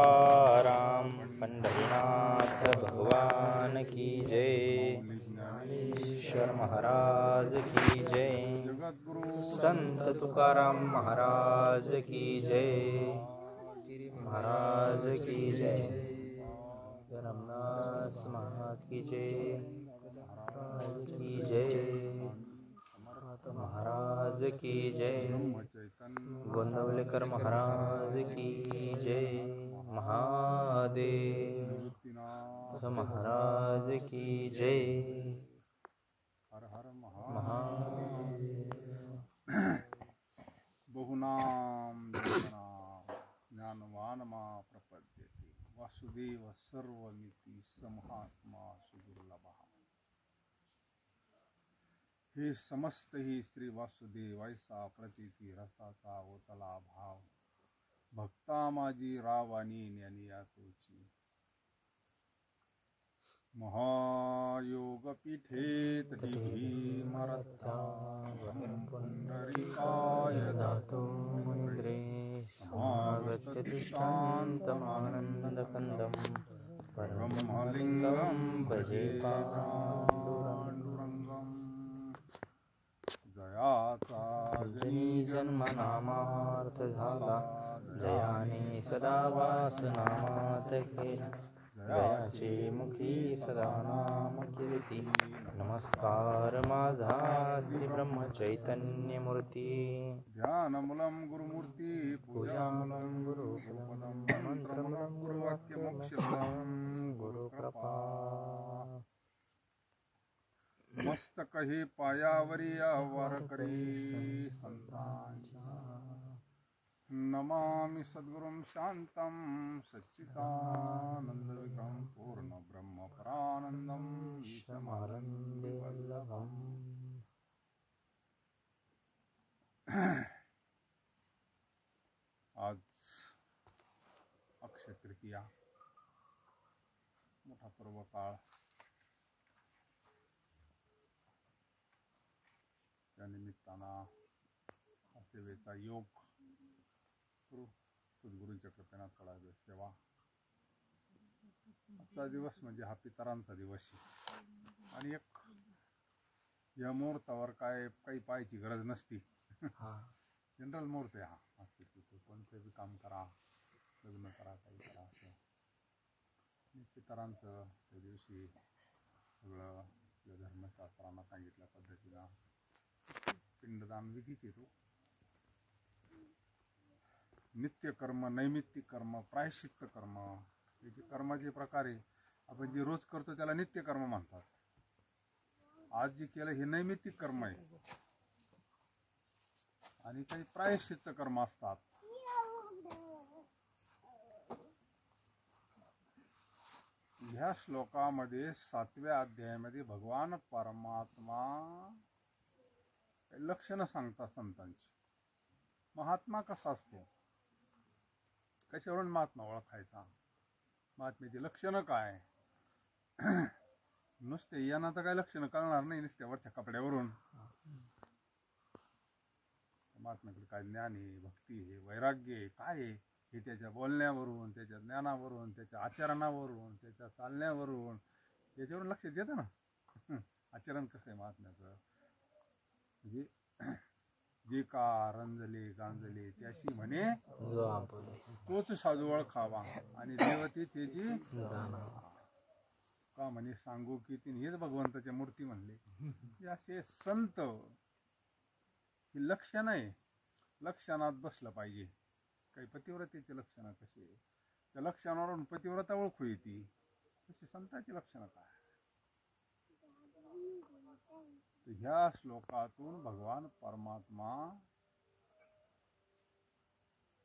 राम पंढरीनाथ भगवान की जय। ज्ञानेश्वर महाराज की जय। संत तुकाराम महाराज की जय। महाराज की जय। रामदास महाराज की जय। महाराज की जय। महाराज की जय। गोंदवलेकर महाराज की जय। महादेव महाराज की जय। हर हर महादेव। बहुनाम जनार्दनाम ज्ञानवान मा प्रपद्यते वासुदेव सर्वमिति समहात्मा सुदुर्लभ। हे समस्त ही श्री वासुदेवायसा प्रतीती रसाचा ओतला भाव भक्ता माझी रावानी ज्ञानिया तोची महायोगपीठे पुंडरीकाय दातु मुनिद्रे समागत्य शान्तमानन्दकन्दं ब्रह्मलिंगं भजे पाण्डुरङ्गं। जयाचा जनी जन्मनामार्थ झाला, जयाने सदा वास नामात केला, जयाचे मुखी सदा नाम कीर्ती। नमस्कार माझा ब्रह्म चैतन्य मूर्ती। ध्यानमूलं गुरुमूर्ती पूजामूलं गुरुपदं मंत्रमूलं गुरुवाक्यमोक्षफलं गुरुकृपा। मस्तक हे पायावरी वारकरी संतांच्या नमामि सद्गुरुं शांतं सच्चिदानन्दविग्रहं पूर्ण ब्रह्मपरानन्दं ईशमानन्दवल्लभम्। आज अक्षय तृतीया, मोठा पर्व काळ, त्या निमित्तानं सेवेचा योग करू, सद्गुरूंच्या कृपेनं थोडा वेळ सेवा. आजचा दिवस म्हणजे हा पितरांचा दिवस आहे आणि एक या मुहूर्तावर काही पाहायची गरज नसती. जनरल मुहूर्त आहे हा. कोणतं बी काम करा, लग्न करा, काही करा, असं पितरांचं त्या दिवशी सगळं आपल्या धर्मशास्त्रांना सांगितल्या पद्धतीनं पिंडदान विधीच येतो. नित्यकर्म, नैमित्तिक कर्म, प्रायश्चित्त कर्म, हे जे कर्माचे प्रकार आहे, आपण जे रोज करतो त्याला नित्यकर्म म्हणतात. आज जे केलं हे नैमित्तिक कर्म आहे आणि काही प्रायश्चित्त कर्म असतात. ह्या श्लोकामध्ये 7व्या अध्यायामध्ये भगवान परमात्मा लक्षणं सांगतात संतांची. महात्मा कसा असतो, कशावरून महात्मा ओळखायचा, महात्म्याची लक्षणं काय. नुसते यांना तर काही लक्षणं कळणार नाही नुसत्या वरच्या कपड्यावरून. महात्म्याकडे काय ज्ञान आहे, भक्ती आहे, वैराग्य आहे, काय आहे हे त्याच्या बोलण्यावरून, त्याच्या ज्ञानावरून, त्याच्या आचरणावरून, त्याच्या चालण्यावरून, याच्यावरून लक्षात येतं ना आचरण कसं आहे महात्म्याचं. म्हणजे जे का रंजले गांजले त्याशी म्हणे तोच साधू ओळखावा आणि देवती त्याची का म्हणे सांगू की तीन. हेच भगवंताच्या मूर्ती म्हणले. असे संत ही लक्षण आहे, लक्षणात बसलं पाहिजे. काही पतिव्रतेचे लक्षणं कसे, त्या लक्षणावरून पतिव्रता ओळखू येते, तशी संतांची लक्षणं काय. ह्या श्लोकातून भगवान परमात्मा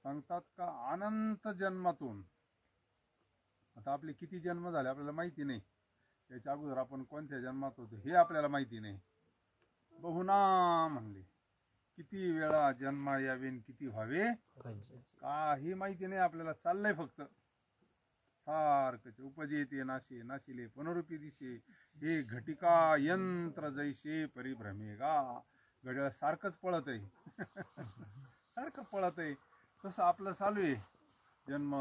सांगतात का अनंत जन्मातून, आता आपले किती जन्म झाले आपल्याला माहिती नाही, त्याच्या अगोदर आपण कोणत्या जन्मात होतो हे आपल्याला माहिती नाही. बहुना म्हणले, किती वेळा जन्मा यावे किती व्हावे काही माहिती नाही आपल्याला. चाललंय फक्त सारखं उपजेते नाशे नाशिले पुनरुपी दिशे हे घटिका यंत्र जैसे परिभ्रमेगा. घड्याळ सारखंच पळत आहे सारखं पळत आहे, तसं आपलं चालू आहे. जन्म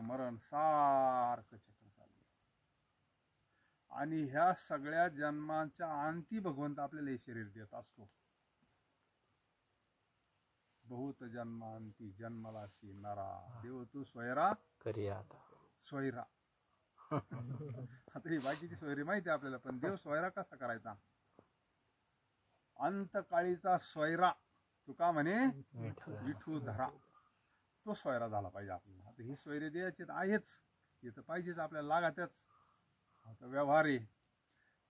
मरण सारखं चक्र चालू. आणि ह्या सगळ्या जन्मांच्या अंती भगवंत आपल्याला हे शरीर देत असतो. बहुत जन्मांती जन्मलाशी नरा देव तू स्वैरा करी आता स्वैरा. आता ही बाकीची सोयरी माहिती आपल्याला, पण देव सोयरा कसा करायचा? अंतकाळीचा सोयरा तुका म्हणे विठू धरा, तो सोयरा झाला पाहिजे आपल्याला. आता ही सोयरे द्यायचे आहेच, हे तर पाहिजेच आपल्याला, लागातच. आता व्यवहार आहे,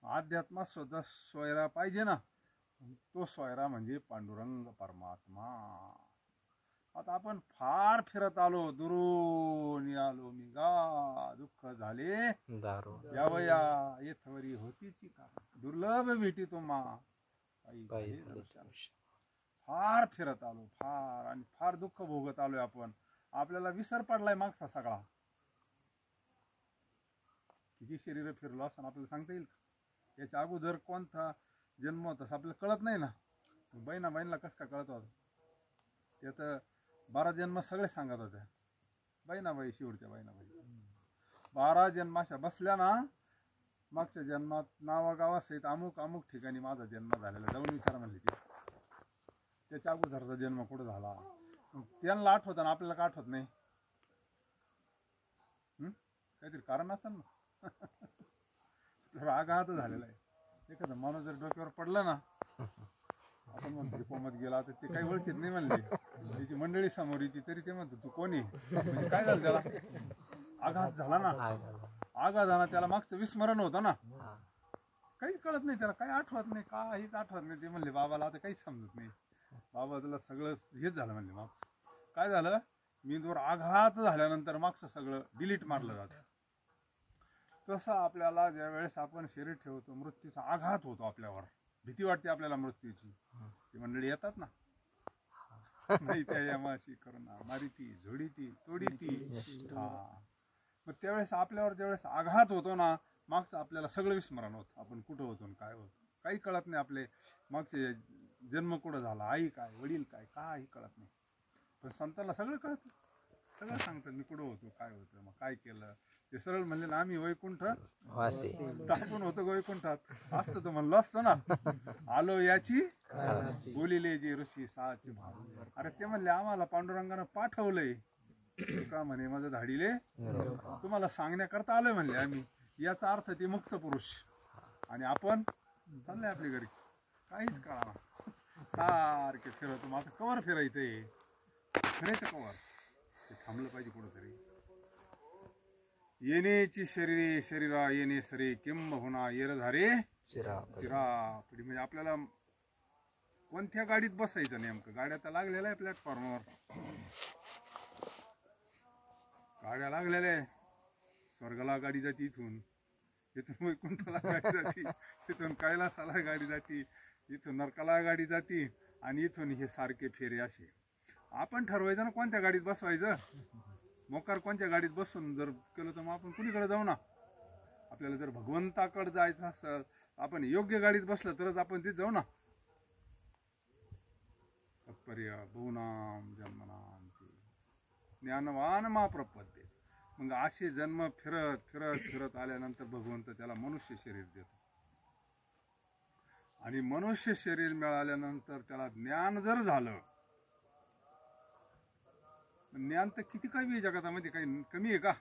अध्यात्मात सुद्धा सोयरा पाहिजे ना. तो सोयरा म्हणजे पांडुरंग परमात्मा. आता आपण फार फिरत आलो, दुरून आलो मी गा, दुःख झाले दारू यावया येथवरी होतीची का, दुर्लभ भेटी तुम्हा फार फिरत आलो, फार आणि फार दुःख भोगत आलोय आपण. आपल्याला विसर पडलाय मागचा सगळा. किती शरीर फिरलो असं आपल्याला सांगता येईल का? याच्या अगोदर कोणता जन्म होता आपल्याला कळत नाही ना. बहिणीला कसं काय कळत होतं? त्यात 12 जन्म सगळे सांगत होत्या. बहिणाबाई, शिवडच्या बहिणाबाई 12 जन्माशा बसल्या ना. मागच्या जन्मात नावागावासहित अमुक अमुक ठिकाणी माझा जन्म झालेला, जाऊन विचारा म्हणले की. त्याच्या अगोदरचा जन्म कुठं झाला त्यांना आठवत ना, आपल्याला का आठवत नाही? काहीतरी कारण असेल ना. रागात झालेला आहे. एखादा माणूस जर डोक्यावर पडला ना, आपण म्हणतो कोमत गेला, तर ते काही ओळखीत नाही म्हणले. त्याची मंडळी समोरीची, तरी ते म्हणतो तू कोणी? म्हणजे काय झालं त्याला? आघात झाला ना. आघात झाला, त्याला मागचं विस्मरण होतं ना. काहीच कळत नाही त्याला, काही आठवत नाही, काहीच आठवत नाही. ते म्हणले बाबाला आता काहीच समजत नाही. बाबा तुला सगळं हेच झालं म्हणले. मागचं काय झालं? मेंदूवर आघात झाल्यानंतर मागचं सगळं डिलीट मारलं जातं. तसं आपल्याला ज्या वेळेस आपण शरीर ठेवतो, मृत्यूचा आघात होतो आपल्यावर, भीती वाटते आपल्याला मृत्यूची. ती मंडळी येतात ना, नाही त्या यमाशी करुणा मारिती झोडीती तोडीती. मग त्यावेळेस आपल्यावर ज्यावेळेस आघात होतो ना, मागचं आपल्याला सगळं विस्मरण होतं. आपण कुठं होतो आणि काय होतं काही कळत नाही. आपले मागचे जन्म कुठं झाला, आई काय, वडील काय, काही कळत नाही. पण संतांना सगळं कळतं, सगळं सांगतात मी कुठं होतो, काय होतं, मग काय केलं. ते सरळ म्हणले ना, आम्ही वैकुंठ वासी टाकून होतो वैकुंठात. असतं तर म्हणलं असतं ना, आलो याची बोलिले जे ऋषी साची भाव. अरे ते म्हणले आम्हाला पांडुरंगानं पाठवलंय का म्हणे माझं धाडीले तुम्हाला सांगण्याकरता आलोय म्हणले आम्ही. याचा अर्थ ते मुक्त पुरुष आणि आपण चाललंय आपल्या घरी. काहीच कळा सारखे फिरवतो. मग आता कवर फिरायचंय, फिरायचं कवर, ते थांबलं पाहिजे कुठंतरी. येणेची शरीरे शरीरा येणे सरे किंब होणार येरधारे चिरापडी. म्हणजे आपल्याला कोणत्या गाडीत बसायचं नेमकं? गाड्या तर लागलेल्या आहे प्लॅटफॉर्मवर, गाड्या लागलेल्या आहे. स्वर्गाला गाडी जाते इथून, इथून वैकुंठाला गाडी जाते, तिथून कैलासाला गाडी जाते, इथून नरकाला गाडी जाते, आणि इथून हे सारखे फेरे असे. आपण ठरवायचं ना कोणत्या गाडीत बसवायचं. मोकार कोणत्या गाडीत बसून जर केलं तर मग आपण कुणीकडे जाऊ ना. आपल्याला जर भगवंताकडे जायचं असेल, आपण योग्य गाडीत बसलं तरच आपण तिथे जाऊ ना. तात्पर्य बहुनाम जन्मनाम ज्ञानवान महाप्रपद्ये. मग असे जन्म फिरत फिरत फिरत आल्यानंतर भगवंत त्याला मनुष्य शरीर देतो. आणि मनुष्य शरीर मिळाल्यानंतर त्याला ज्ञान जर झालं, ज्ञान तर किती कमी आहे जगातामध्ये, काही कमी आहे का?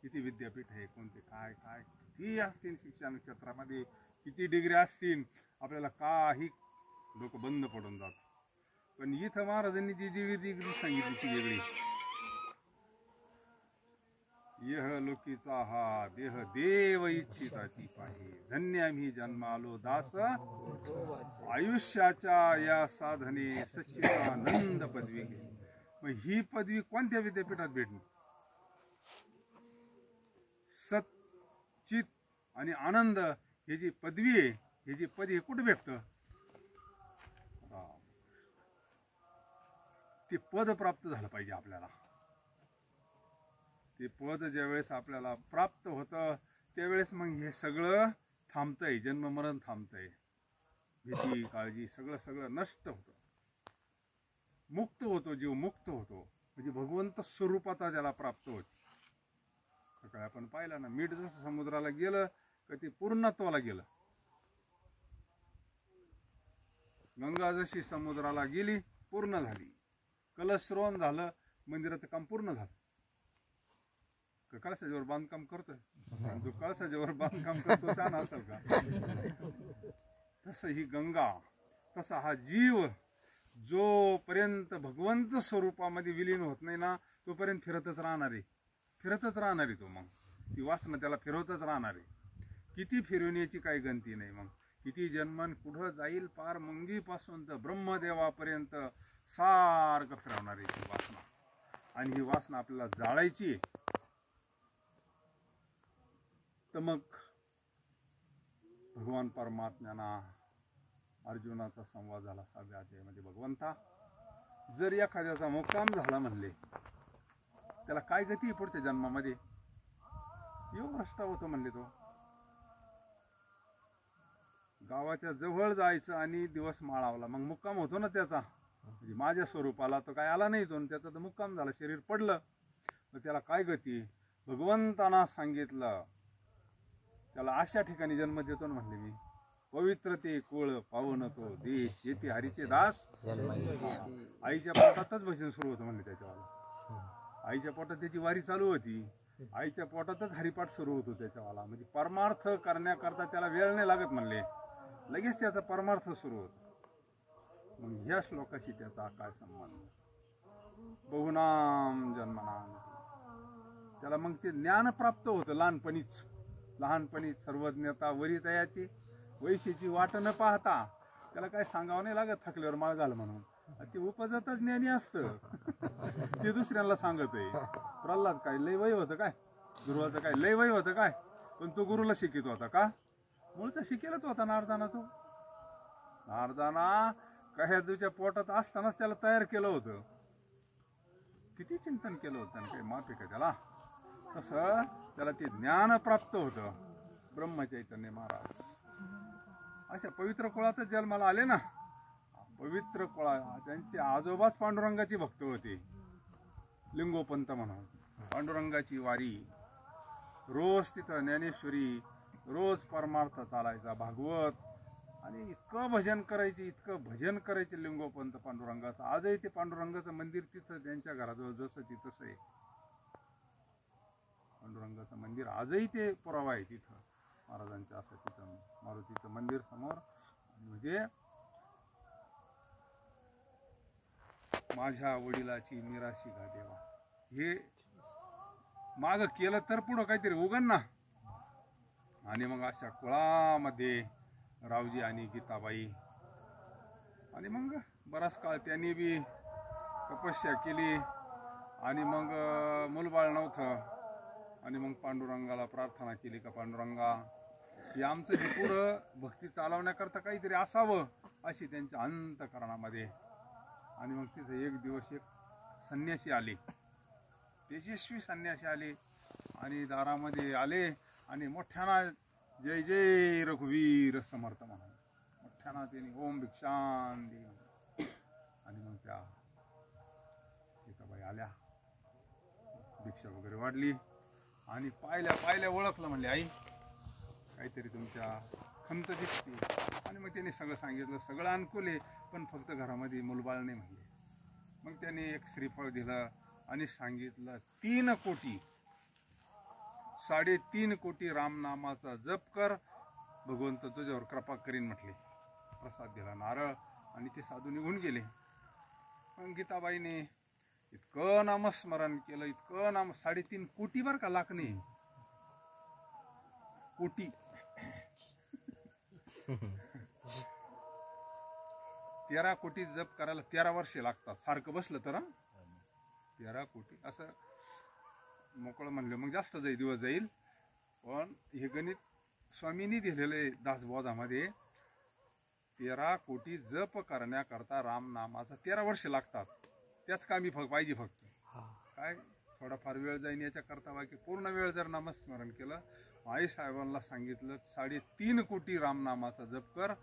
किती विद्यापीठ आहे, कोणते काय काय किती असतील शिक्षण क्षेत्रामध्ये, किती डिग्री असतील, आपल्याला काही डोकं बंद पडून जात. पण इथं महाराजांनी जी जी डिग्री सांगितली ती वेगळी. यह लोकीचा हा देह देव इच्छिता ती पाहि, धन्य आम्ही जन्मालो दास आयुष्याच्या या साधने सच्चिदानंद पदवी घे. मग ही पदवी कोणत्या विद्यापीठात भेटली? सच्चित आणि आनंद हे जी पदवी आहे, हे जी पदवी कुठे भेटतं? ते पद प्राप्त झालं पाहिजे आपल्याला. ते पद ज्यावेळेस आपल्याला प्राप्त होतं त्यावेळेस मग हे सगळं थांबतंय, जन्म मरण थांबतंय, भीती काळजी सगळं सगळं नष्ट होतं, मुक्त होतो, जीव मुक्त होतो. म्हणजे भगवंत स्वरूपाता त्याला प्राप्त होते. सकाळी आपण पाहिलं ना, मीठ जसं समुद्राला गेलं का ते पूर्णत्वाला गेलं. गंगा जशी समुद्राला गेली पूर्ण झाली. कलशरोहण झालं, मंदिराचं काम पूर्ण झालं. कळसाच्यावर बांधकाम करतोय, जो कळसाच्यावर बांधकाम करतो छान असेल का? तसं ही गंगा, तसा हा जीव जोपर्यंत भगवंत स्वरूपामध्ये विलीन होत नाही ना, तोपर्यंत फिरतच राहणार आहे. फिरतच राहणार आहे तो. मग ती वासना त्याला फिरवतच राहणार आहे. किती फिरवण्याची काही गंती नाही. मग किती जन्मन कुठं जाईल, पार मुंगीपासून तर ब्रह्मदेवापर्यंत सारखं फिरवणार आहे ती वासना. आणि ही वासना आपल्याला जाळायची. तर मग भगवान परमात्म्याना अर्जुनाचा संवाद झाला 6व्या अध्यायामध्ये. भगवंता, जर एखाद्याचा मुक्काम झाला म्हणले, त्याला काय गती पुढच्या जन्मामध्ये? योग भ्रष्ट होतो म्हणले. तो गावाच्या जवळ जायचं आणि दिवस माळावला, मग मुक्काम होतो ना त्याचा. म्हणजे माझ्या स्वरूपाला तो काय आला नाही तो, त्याचा तर मुक्काम झाला, शरीर पडलं. तर त्याला काय गती? भगवंताना सांगितलं त्याला अशा ठिकाणी जन्म देतो ना म्हणले मी. पवित्र ते कुळ पावन तो देश, येथे हरीचे दास. आईच्या पोटातच भजन सुरू होतं म्हणले त्याच्यावाला. आईच्या पोटात त्याची वारी चालू होती. आईच्या पोटातच हरिपाठ सुरू होतो त्याच्यावाला. म्हणजे परमार्थ करण्याकरता त्याला वेळ नाही लागत म्हणले, लगेच त्याचा परमार्थ सुरू होतो. मग ह्या श्लोकाशी त्याचा काय संबंध? बहुनाम जन्मनाम. त्याला मग ते ज्ञान प्राप्त होतं लहानपणी सर्वज्ञता वरितयाची वैशीची वाट न पाहता. त्याला काय सांगावं नाही लागत थकल्यावर माळ घाल म्हणून. ते उपजतच ज्ञानी असतं. ते दुसऱ्यांना सांगत आहे. प्रल्हाद काय लय वय होतं काय? गुरुवाचं काय लय वय होतं काय? पण तो गुरुला शिकित होता का? मूळचा शिकेलच होता नारदाना. तो नारदाना कह्यादूच्या पोटात असतानाच त्याला तयार केलं होतं. किती चिंतन केलं होतं आणि काही माफी का त्याला? तसं त्याला ते ज्ञान प्राप्त होतं. ब्रह्मचैतन्य महाराज अशा पवित्र कुळातच जन्माला आले ना. पवित्र कुळा, त्यांचे आजोबाच पांडुरंगाची भक्त होते, लिंगोपंत म्हणून. पांडुरंगाची वारी, रोज तिथं ज्ञानेश्वरी, रोज परमार्थ चालायचा, भागवत, आणि इतकं भजन करायचे लिंगोपंत पांडुरंगाचं. आजही ते पांडुरंगाचं मंदिर तिथं त्यांच्या घराजवळ जसंची तसं आहे. पांडुरंगाचं मंदिर आजही ते पुरावा आहे तिथं महाराजांच्या. असं तिथं मारुतीचं मंदिर समोर. म्हणजे माझ्या वडिलाची मिराशी घा देवा, हे माग केलं तर पुढं काहीतरी उगन ना. आणि मग अशा कुळामध्ये रावजी आणि गीताबाई, आणि मग बराच काळ त्यांनी बी तपस्या केली. आणि मग मूलबाळ नव्हतं. आणि मग पांडुरंगाला प्रार्थना केली का पांडुरंगा, हे आमचं हे पुढं भक्ती चालवण्याकरता काहीतरी असावं, अशी त्यांच्या अंतःकरणामध्ये. आणि मग तिथं एक दिवस एक संन्यासी आले, तेजस्वी संन्यासी आले, आणि दारामध्ये आले आणि मोठ्याना जय जय रघुवीर समर्थ म्हणून मोठ्याना त्यांनी ओम भिक्षां दे. आणि मग त्या गीताबाई आल्या, भिक्षा वगैरे वाढली, आणि पाहिल्या ओळखलं. म्हणले आई, काहीतरी तुमच्या खंत दिसते. आणि मग त्यांनी सगळं सांगितलं. सगळं अनुकूल आहे, पण फक्त घरामध्ये मुलबाळ नाही म्हणले. मग त्यांनी एक श्रीफळ दिलं आणि सांगितलं 3 कोटी 3.5 कोटी रामनामाचा जप कर, भगवंत तुझ्यावर कृपा करीन म्हटले. प्रसाद दिला, नारळ, आणि ते साधू निघून गेले. मग गीताबाईने इतकं नामस्मरण केलं, इतकं 3.5 कोटी, बरं का, लाख नाही, कोटी. 13 कोटी जप करायला 13 वर्षे लागतात, सारखं बसलं तर. 13 कोटी असं मोकळं म्हणलं मग जास्त दिवस जाईल. पण हे गणित स्वामींनी दिलेलं आहे दासबोधामध्ये. 13 कोटी जप करण्याकरता रामनामाचा 13 वर्षे लागतात. त्याच कामी पाहिजे फक्त काय थोडाफार वेळ जाईन याच्याकरता. बाकी पूर्ण वेळ जर नामस्मरण केलं, आई साहेबांना सांगितलं 3.5 कोटी रामनामाचा जप कर,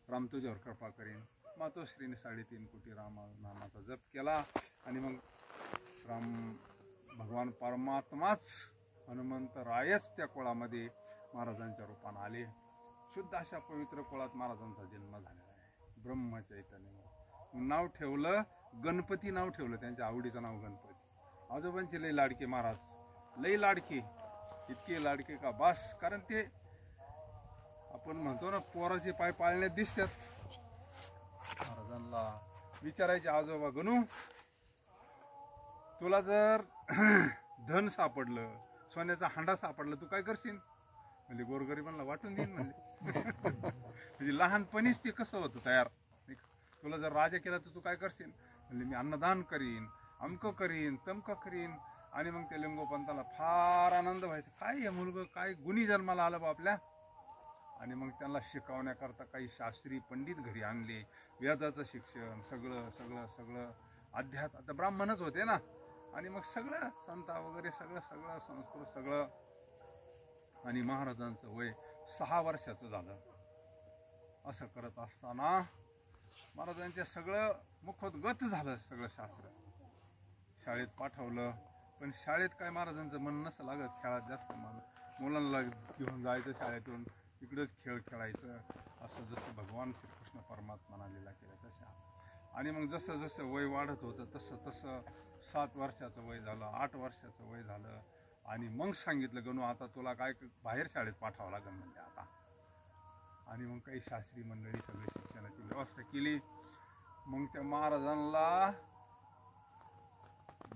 राम तुझ्यावर कृपा करेन. मातोश्रीने 3.5 कोटी रामनामाचा जप केला. आणि मग भगवान परमात्माच हनुमंतरायच त्या कुळामध्ये महाराजांच्या रूपाने आले. शुद्ध अशा पवित्र कुळात महाराजांचा जन्म झालेला आहे. ब्रह्मचैतन्य नाव ठेवलं, गणपती नाव ठेवलं, त्यांच्या आवडीचं नाव गणपती. आजोबांचे लई लाडके महाराज, लई लाडके, इतके लाडके का बास. कारण ते आपण म्हणतो ना पोराचे पाय पाळण्यात दिसतात. महाराजांना विचारायचे आजोबा गणू, तुला जर धन सापडलं, सोन्याचा हांडा सापडला, तू काय करशील? म्हणजे गोरगरिबांना वाटून देईन म्हणजे. म्हणजे लहानपणीच ते कसं होतं तयार. तुला जर राजा केला तर तू काय करशील? म्हणजे मी अन्नदान करीन, अमकं करीन, तमकं करीन. आणि मग ते लिंगोपंताला फार आनंद व्हायचा, काय हे मुलगा काय गुणी जन्माला आलं बा आपल्या. आणि मग त्यांना शिकवण्याकरता काही शास्त्री पंडित घरी आणले, वेदाचं शिक्षण, सगळं सगळं सगळं अध्यात्म. आता ब्राह्मणच होते ना, आणि मग सगळं संता वगैरे सगळं सगळं संस्कृत सगळं. आणि महाराजांचं वय 6 वर्षाचं झालं. असं करत असताना महाराजांच्या सगळं मुखोद्गत झालं सगळं शास्त्र. शाळेत पाठवलं, पण शाळेत काय महाराजांचं मन नसं लागत, खेळात जास्त मन. मुलांना घेऊन जायचं शाळेतून, इकडंच खेळ खेळायचं. असं जसं भगवान श्रीकृष्ण परमात्मानं लीला केल्या तशा. आणि मग जसं जसं वय वाढत होतं तसं तसं 7 वर्षाचं वय झालं, 8 वर्षाचं वय झालं. आणि मग सांगितलं गणू आता तुला काय बाहेर शाळेत पाठवावं लागेल म्हणजे आता. आणि मग काही शास्त्री मंडळी सगळी शिक्षणाची व्यवस्था केली. मग त्या महाराजांना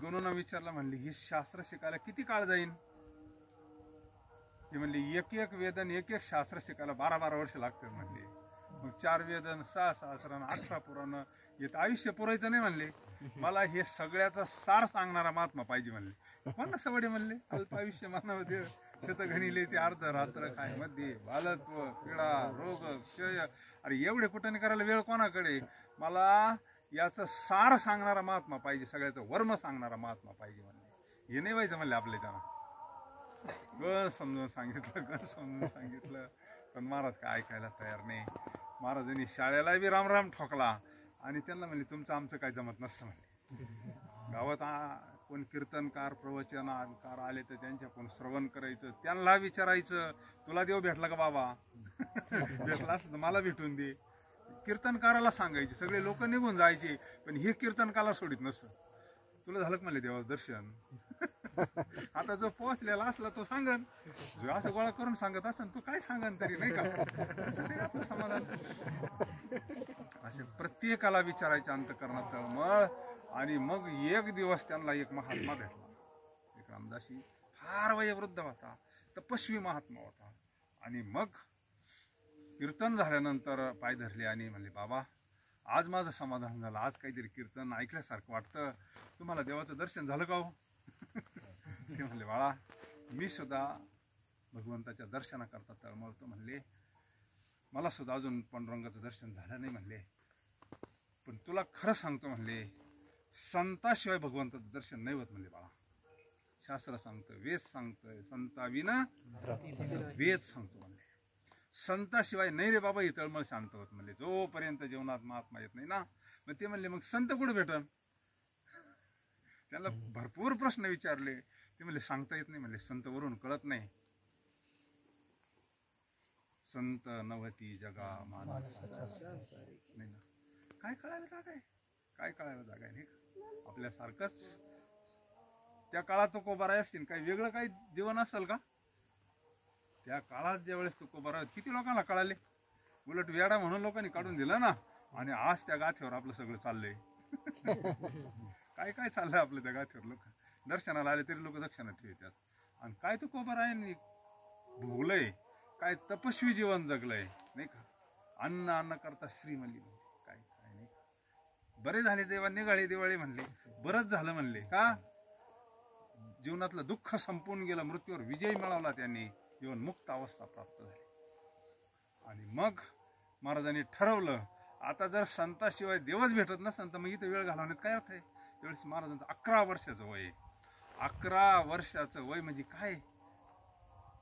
गणूनं विचारलं, म्हणली ही शास्त्र शिकायला किती काळ जाईल? ती म्हणली एक एक वेदन एक एक शास्त्र शिकायला 12-12 वर्ष लागतात म्हणले. मग 4 वेदन 6 सहस्रानं 18 पुराण येत आयुष्य पुरायचं नाही म्हणले. मला हे सगळ्याचा सार सांगणारा महात्मा पाहिजे म्हणले. कोण सवडे म्हणले, अल्प आयुष्य मानवते शतघणिले ते अर्ध रात्र काय मध्ये बालत्व क्रीडा रोग क्षय. अरे एवढे कुठं करायला वेळ कोणाकडे? मला याचं सार सांगणारा महात्मा पाहिजे, सगळ्याचं वर्म सांगणारा महात्मा पाहिजे म्हणले. हे नाही व्हायचं म्हणले आपले. त्यांना गण समजून सांगितलं, पण महाराज काय ऐकायला तयार नाही. महाराजांनी शाळेला बी रामराम ठोकला. आणि त्यांना म्हणले तुमचं आमचं काय जमत नसतं म्हणले. गावात कोण कीर्तनकार प्रवचनकार आले तर त्यांच्या कोण श्रवण करायचं, त्यांना विचारायचं तुला देव भेटला का बाबा? भेटला असं तर मला भेटून दे. कीर्तनकाराला सांगायचे, सगळे लोक निघून जायचे, पण हे कीर्तनकाला सोडित नसतं. तुला झालं का म्हणले देवाचं दर्शन? आता जो पोहोचलेला असला तो सांगन, जो असं गोळा करून सांगत असेल तो काय सांगन तरी नाही का. आपलं समाधान. असे प्रत्येकाला विचारायचे अंतःकरणात तळमळ. आणि मग एक दिवस त्यांना एक महात्मा भेटला, एक रामदासी, फार वयोवृद्ध होता, तपस्वी महात्मा होता. आणि मग कीर्तन झाल्यानंतर पाय धरले आणि म्हणले बाबा आज माझं समाधान झालं, आज काहीतरी कीर्तन ऐकल्यासारखं वाटतं. तुम्हाला देवाचं दर्शन झालं का हो? ते म्हणले बाळा मी सुद्धा भगवंताच्या दर्शनाकरता तळमळतो म्हणले. मला सुद्धा अजून पांडुरंगाचं दर्शन झालं नाही म्हणले. पण तुला खरं सांगतो म्हणले, संताशिवाय भगवंताचं दर्शन नाही होत म्हणले बाळा. शास्त्र सांगतं, वेद सांगतंय, संताविना वेद सांगतो म्हणले. संताशिवाय नाही रे बाबा ही तळमळ शांत होत म्हणले, जोपर्यंत जीवनात महात्मा येत नाही ना. मग ते म्हणले मग संत कुठं भेटन? त्यांना भरपूर प्रश्न विचारले. ते म्हणले सांगता येत नाही म्हणले, संत वरून कळत नाही. संत नवती जगा मानस नाही ना. काय कळायला जागा आहे? काय कळायला जागा आहे? आपल्यासारखंच त्या काळात तुकोबाराय असतील, काही वेगळं काही जीवन असेल का? त्या काळात ज्यावेळेस तुकोबाराय किती लोकांना कळाले. उलट वेडा म्हणून लोकांनी काढून दिलं ना. आणि आज त्या गाथ्यावर आपलं सगळं चाललंय. काय काय चाललंय आपलं त्या गाथ्यावर. लोक दर्शनाला आले तरी लोक दक्षिणा ठेवतात. आणि काय तुकोबारायांनी भोगलंय, काय तपस्वी जीवन जगलंय नाही का. अन्न अन्न करता श्री म्हणली, काय काय नाही. बरे झाले देवा निघाले दिवाळी म्हणले, बरंच झालं म्हणले. का? जीवनातलं दुःख संपून गेलं, मृत्यूवर विजय मिळवला त्यांनी, जीवन मुक्त अवस्था प्राप्त झाली. आणि मग महाराजांनी ठरवलं आता जर संताशिवाय देवच भेटत नसेल तर मग इथे वेळ घालवण्यात काय अर्थ आहे. त्यावेळेस महाराजांचं 11 वर्षाचं वय. 11 वर्षाचं वय म्हणजे काय?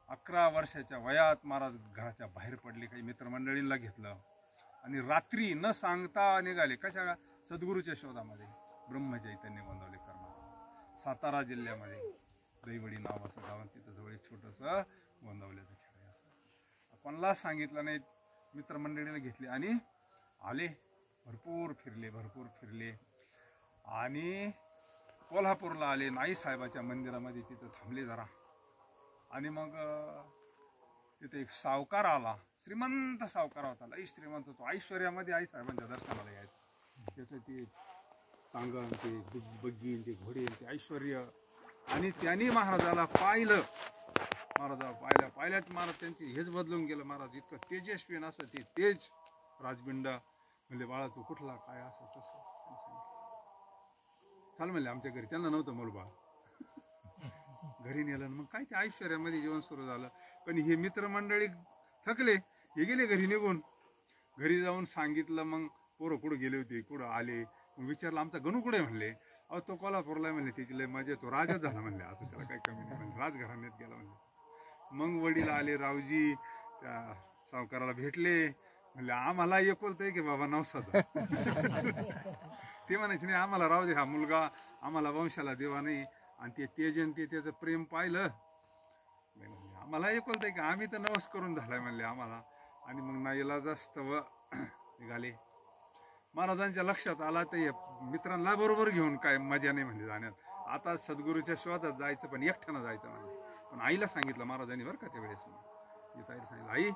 11 वर्षाच्या वयात महाराज घराच्या बाहेर पडले, काही मित्रमंडळींना घेतलं आणि रात्री न सांगता निघाले. कशा? सद्गुरूच्या शोधामध्ये. ब्रह्मचैतन्य गोंदवले करणार. सातारा जिल्ह्यामध्ये दैवडी नावाचं गाव, तिथं जवळ एक छोटंसं गोंदवल्याचं खेळ आहे. असं कोणाला सांगितलं नाही, मित्रमंडळीला घेतले आणि आले. भरपूर फिरले आणि कोल्हापूरला आले. नाई साहेबाच्या मंदिरामध्ये तिथं थांबले जरा. आणि मग तिथे एक सावकार आला, श्रीमंत सावकार होता, लई श्रीमंत. तो ऐश्वर्यामध्ये आई साहेबांच्या दर्शनाला यायचं. त्याचं ते टांगण, ते बग्गी, ते घोडे, ते ऐश्वर्य. आणि त्यांनी महाराजाला पाहिलं. पाहिल्यात महाराज त्यांची हेच बदलून गेलं. महाराज इतकं तेजस्वी असं ते तेज राजबिंड. म्हणले बाळा तू कुठला, काय असं तसं. चाल म्हणले आमच्या घरी. त्यांना नव्हतं मुलबाळ. घरी नेलं. मग काय ते ऐश्वर्यामध्ये जीवन सुरू झालं. पण हे मित्रमंडळी थकले, हे गेले घरी निघून. घरी जाऊन सांगितलं. मग पोरं कुठं गेले होते, कुठं आले. मग विचारलं आमचा गणू कुठे म्हणले. अहो तो कोल्हापूरला म्हणले, त्याची लय मजा, तो राजाच झाला म्हणले. असं त्याला काही कमी नाही म्हणले, राजघराण्यात गेला म्हणले. मग वडील आले, रावजी त्या सावकाराला भेटले. म्हणले आम्हाला एकुलतं आहे की बाबा नवसाचा. ते म्हणायचे नाही आम्हाला राहू दे, हा मुलगा आम्हाला वंशाला देवा नाही. आणि ते तेजन ते त्याचं प्रेम पाहिलं. आम्हाला एकुलतं आहे की आम्ही तर नवस करून झालाय म्हणले आम्हाला. आणि मग नाईला जास्त निघाले. महाराजांच्या लक्षात आला तर मित्रांना बरोबर घेऊन काय मजा नाही म्हणजे जाण्यात. आता सद्गुरूच्या शोधात जायचं, पण एकट्यानं जायचं म्हणजे. पण आईला सांगितलं महाराजांनी बरं का त्यावेळेस. ताईला सांगितलं आई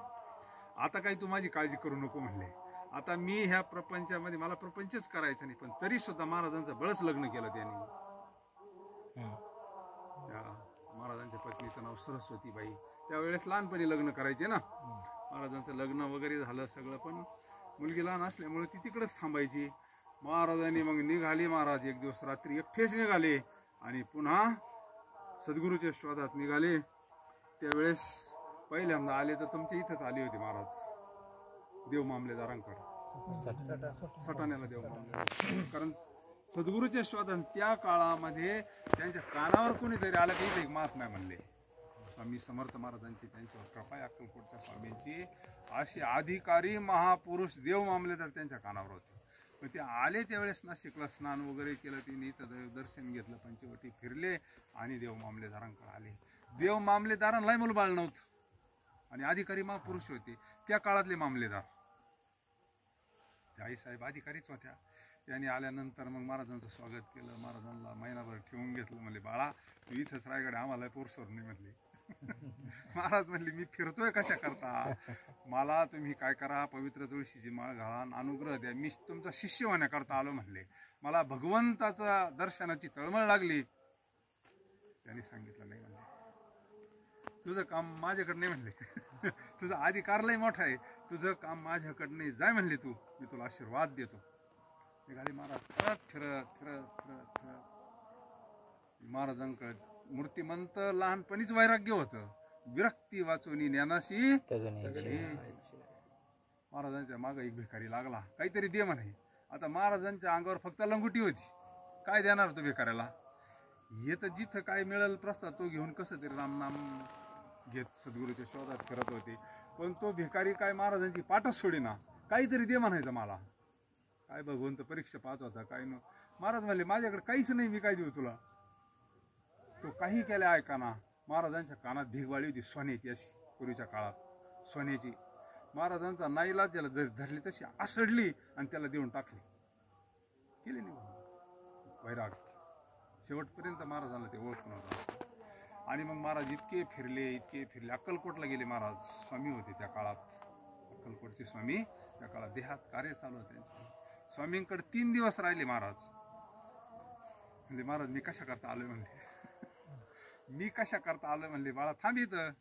आता काही तू माझी काळजी करू नको म्हणले. आता मी ह्या प्रपंचामध्ये मला प्रपंचच करायचा नाही. पण तरी सुद्धा महाराजांचं बळच लग्न केलं त्यांनी. त्या महाराजांच्या पत्नीचं नाव सरस्वतीबाई. त्यावेळेस लहानपणी लग्न करायचे ना. महाराजांचं लग्न वगैरे झालं सगळं, पण मुलगी लहान असल्यामुळे ती तिकडेच थांबायची. महाराजांनी मग निघाले. महाराज एक दिवस रात्री एकटेच निघाले आणि पुन्हा सद्गुरूच्या शोधात निघाले. त्यावेळेस पहिल्यांदा आले तर तुमच्या इथंच आले होते महाराज, देव मामलेदारांकडे, सटाण्याला देव मामलेदार. कारण सद्गुरूच्या शोधात त्या काळामध्ये त्यांच्या कानावर कोणीतरी आलं की एक महात्मा म्हणले. स्वामी समर्थ महाराजांची त्यांच्यावर कृपा, अक्कलकोटच्या स्वामींची, असे अधिकारी महापुरुष देव मामलेदार त्यांच्या कानावर होते. पण ते आले त्यावेळेस नाशिकला स्नान वगैरे केलं, तिने इथं दर्शन घेतलं, पंचवटी फिरले आणि देव मामलेदारांकडे आले. देव मामलेदारांनाही मुलबाळ नव्हतं आणि अधिकारी महापुरुष होते त्या काळातले मामलेदार. आईसाहेब अधिकारीच होत्या. त्यांनी आल्यानंतर मग महाराजांचं स्वागत केलं. महाराजांना महिनाभर ठेवून घेतलं. म्हणले बाळा तू इथंच रायगड, आम्हाला पोरसोर नाही म्हणले. महाराज म्हणले मी फिरतोय कशा करता, मला तुम्ही काय करा, पवित्र तुळशीची माळ घाला, अनुग्रह द्या, मी तुमचा शिष्य होण्याकरता आलो म्हणले. मला भगवंताचा दर्शनाची तळमळ लागली. त्यांनी सांगितलं नाही म्हणले तुझं काम माझ्याकडे नाही म्हणले. तुझा अधिकार लय मोठा आहे, तुझं काम माझ्याकडे नाही, जाय म्हणले तू, मी तुला आशीर्वाद देतो. निघाले महाराज फिरत महाराजांकडे. मूर्तिमंत लहानपणीच वैराग्य होतं. विरक्ती वाचवणी ज्ञानाशी महाराजांच्या मागं एक भिकारी लागला, काहीतरी दे म्हणे. आता महाराजांच्या अंगावर फक्त लंगोटी होती, काय देणार तो भिकाऱ्याला. हे तर जिथं काय मिळेल प्रसाद तो घेऊन कसं तरी रामनाम घेत सद्गुरूच्या शोधात करत होते. पण तो भिकारी काय महाराजांची पाठच सोडेना, काहीतरी दे म्हणायचं मला. काय भगवंत परीक्षा पाहत होता काय न. महाराज म्हणले माझ्याकडे काहीच नाही, मी काय देऊ तुला. तो काही केल्या ऐकाना. महाराजांच्या कानात भिगवाळी होती सोन्याची, अशी पूर्वीच्या काळात सोन्याची. महाराजांचा नाईलाज ज्याला धरली तशी आसडली आणि त्याला देऊन टाकली, केले नाही वैराग. शेवटपर्यंत महाराजांना ते ओळखून होतं. आणि मग महाराज इतके फिरले. अक्कलकोटला गेले महाराज. स्वामी होते त्या काळात, अक्कलकोटचे स्वामी त्या काळात देहात कार्य चालू होते. स्वामींकडे 3 दिवस राहिले महाराज. म्हणजे महाराज मी कशा करता आलोय म्हणले. मी कशा करता आलोय म्हणले. बाळा थांब इथं.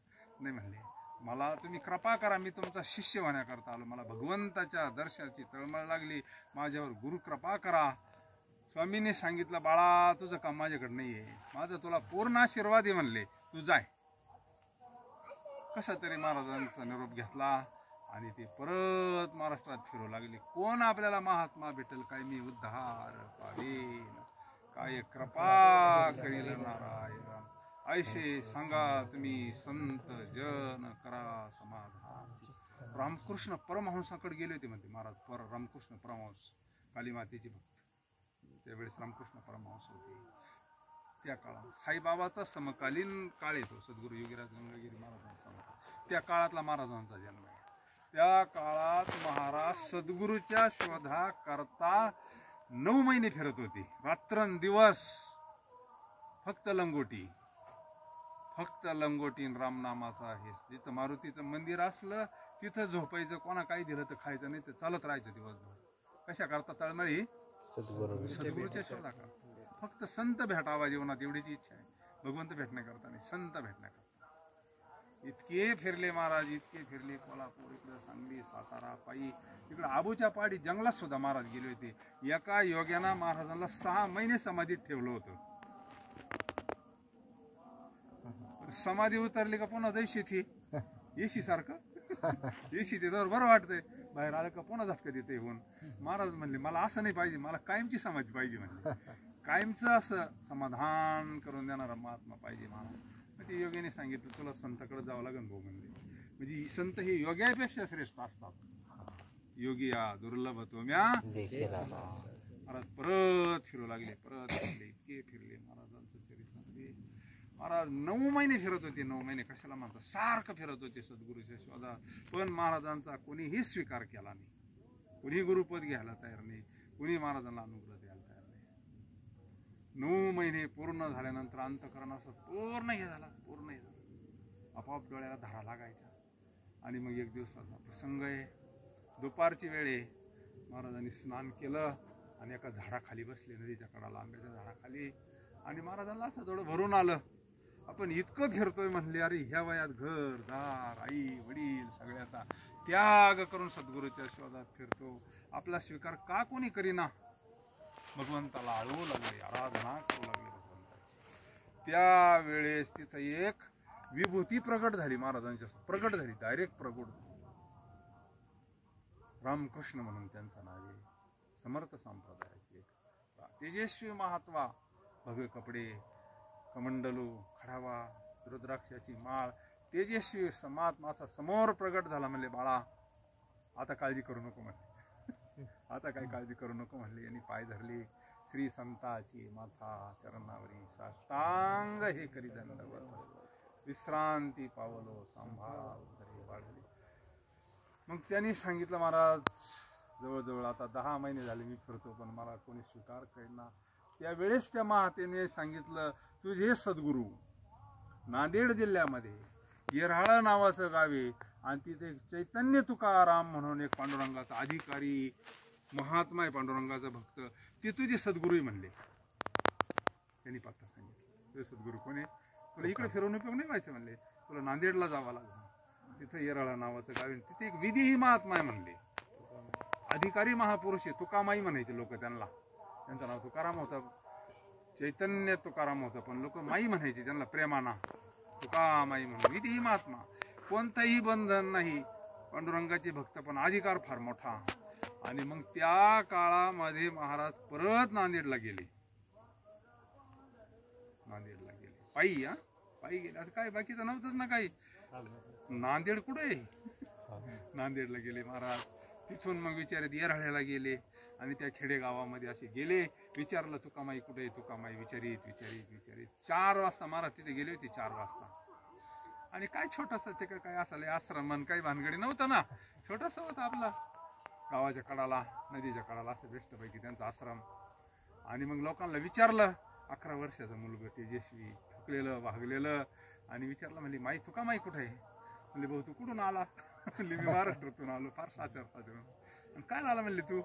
नाही म्हणले मला तुम्ही कृपा करा, मी तुमचा शिष्य होण्याकरता आलो, मला भगवंताच्या दर्शनाची तळमळ लागली, माझ्यावर गुरु कृपा करा. स्वामींनी सांगितलं बाळा तुझं काम माझ्याकडे नाही आहे, माझा तुला पूर्ण आशीर्वाद आहे म्हणले, तू जाय. कसा तरी महाराजांचा निरोप घेतला आणि ते परत महाराष्ट्रात फिरू लागले. कोण आपल्याला महात्मा भेटेल, काय मी उद्धार पावेन, काय कृपा करील नारायण. ऐशे सांगा तुम्ही संत जन करा समाधान. रामकृष्ण परमहंसाकडे गेले होते म्हणते महाराज. रामकृष्ण परमहंस काली मातेचे भक्त, त्यावेळेस रामकृष्ण परमहंस होते. त्या काळात साईबाबाचा समकालीन काळ येतो, सद्गुरू योगीराज गंगागिरी महाराजांचा समकाल, त्या काळातला महाराजांचा जन्म आहे. त्या काळात महाराज सद्गुरूच्या शोधाकरता 9 महिने फिरत होते, रात्रंदिवस फक्त लंगोटी, फक्त लंगोटी रामनामाचा आहे. जिथं मारुतीचं मंदिर असलं तिथं झोपायचं, कोणा काही दिलं तर खायचं नाही, तर चालत राहायचं दिवसभर. कशा करता तळमळी? सद्गुरूच्या शोधाकरता. फक्त संत भेटावा जीवनात एवढीची इच्छा आहे, भगवंत भेटण्याकरता नाही, संत भेटण्याकरता. इतके फिरले महाराज, इतके फिरले, कोल्हापूर, इकडं सांगली, सातारा, पायी, इकडं आबूच्या पाडी जंगलात सुद्धा महाराज गेले होते. एका योग्यानं महाराजांना 6 महिने समाधीत ठेवलं होतं. समाधी उतरली का पुन्हा जैशी थी एसी सारखं एसी ते बरं वाटतंय, बाहेर आलं का पुन्हा झटका देते होऊन. महाराज म्हणले मला असं नाही पाहिजे, मला कायमची समाधी पाहिजे म्हणले, कायमचं असं समाधान करून देणारा महात्मा पाहिजे महाराज. मग ते योग्याने सांगितलं तुला संताकडे जावं लागेल भाऊ म्हणले. म्हणजे संत हे योग्यापेक्षा श्रेष्ठ असतात. योगी या दुर्लभ तुम्या महाराज परत फिरू लागले, परत फिरले, इतके फिरले महाराजांचं चरित्र. महाराज 9 महिने फिरत होते. 9 महिने कशाला म्हणतात, सारखं फिरत होते सद्गुरूच्या शोधात. पण महाराजांचा कोणीही स्वीकार केला नाही, कोणी गुरुपद घ्यायला तयार नाही, कोणी महाराजांना अनुग्रह द्यायला तयार नाही. 9 महिने पूर्ण झाल्यानंतर अंतःकरण असं पूर्ण हे झाला, पूर्ण हे झालं, आपोआप डोळ्याला धारा लागायच्या. आणि मग एक दिवसाचा प्रसंग आहे, दुपारची वेळ आहे, महाराजांनी स्नान केलं आणि एका झाडाखाली बसले, नदीच्या कडाला, आंब्याच्या झाडाखाली. आणि महाराजांना असं थोडं भरून आलं, आपण इतकं फिरतोय म्हणले, अरे ह्या वयात घर दार आई वडील सगळ्याचा त्याग करून सद्गुरूच्या शोधात फिरतो, आपला स्वीकार का कोणी करीना? भगवंताला आळवू लागले, आराधना करू लागले भगवंताची. त्यावेळेस तिथं एक विभूती प्रगट झाली महाराजांच्या, प्रगट झाली, डायरेक्ट प्रगट. रामकृष्ण म्हणून त्यांचं नाव आहे, समर्थ संप्रदायाचे तेजस्वी महात्मा, भव्य कपडे, कमंडलू, खडावा, रुद्राक्षाची माळ, तेजस्वी महात्मा असा समोर प्रगट झाला. म्हणले बाळा आता काळजी करू नको म्हणले, आता काही काळजी करू नको म्हणले. यांनी पाय धरले, श्री संताची माथा चरणावरी साष्टांग हे करी दंडवत, विश्रांती पावलो सांभाळ उदरे वाढले. मग त्यांनी सांगितलं महाराज जवळजवळ आता 10 महिने झाले मी फिरतो, पण मला कोणी स्वीकार करेना. त्यावेळेस त्या महातेने सांगितलं, तुझे सद्गुरू नांदेड जिल्ह्यामध्ये येरहाळा नावाचं गाव आहे, आणि तिथे चैतन्य तुकाराम म्हणून एक पांडुरंगाचा अधिकारी महात्मा आहे, पांडुरंगाचा भक्त, ते तुझे सद्गुरू म्हणले. त्यांनी पत्ता सांगितलं, तुझे सद्गुरू कोणी? तुला इकडे फिरवून उपयोग नाही व्हायचं म्हणले, तुला नांदेडला जावं लागलं. तिथं येरहाळा नावाचं गाव आहे, तिथे एक विधीही महात्मा आहे म्हणले, अधिकारी महापुरुष आहे, तुकामाई म्हणायचे लोक त्यांना. त्यांचं नाव तुकाराम होतं, चैतन्य तुकाराम होतं, पण लोक माई म्हणायचे त्यांना प्रेमाना, तुकामाई म्हणून. विधी महात्मा, कोणताही बंधन नाही, पांडुरंगाचे भक्त, पण अधिकार फार मोठा. आणि मग त्या काळामध्ये महाराज परत नांदेडला गेले, नांदेडला गेले पायी. पायी गेले, आता काय बाकीचं नव्हतंच ना काही, नांदेड कुठे? नांदेडला गेले महाराज. तिथून मग विचारत येरहाळ्याला गेले, आणि त्या खेडेगावामध्ये असे गेले, विचारलं तुकामाई कुठे? तुकामाई विचारित विचारित विचारित 4 वाजता महाराज तिथे गेले होते, 4 वाजता. आणि काय छोटासा ते काय असाल आश्रम, मन काही भानगडी नव्हतं ना, छोटासा होता आपला, गावाच्या कडाला, नदीच्या कडाला, असं बेस्टपैकी त्यांचा आश्रम. आणि मग लोकांना विचारलं, 11 वर्षाचं मुलगा तेजस्वी, थकलेलं वागलेलं, आणि विचारलं म्हणले माई तुकामाई कुठे आहे? म्हणले भाऊ तू कुठून आला? म्हणले मी महाराष्ट्रातून आलो, फार 7 आणि काय झालं म्हणले तू?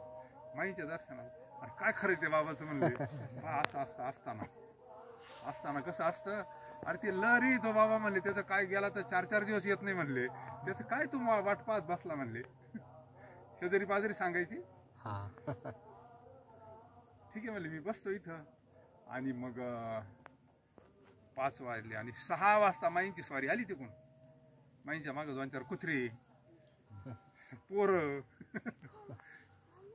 माईच्या दर्शनात. अरे काय खरं ते बाबाचं म्हणले, असं असताना कसं असतं? अरे ते लहरी तो बाबा म्हणले, त्याचं काय गेला तर 4-4 दिवस येत नाही म्हणले, त्याचं काय तू वाट पाहत बसला म्हणले. शेजारी पाजारी सांगायची, ठीक आहे म्हणले मी बसतो इथं. आणि मग 5 वाजले आणि 6 वाजता माईंची स्वारी आली तिकडून. माईंच्या मागं 2-4 कुत्रे पोरं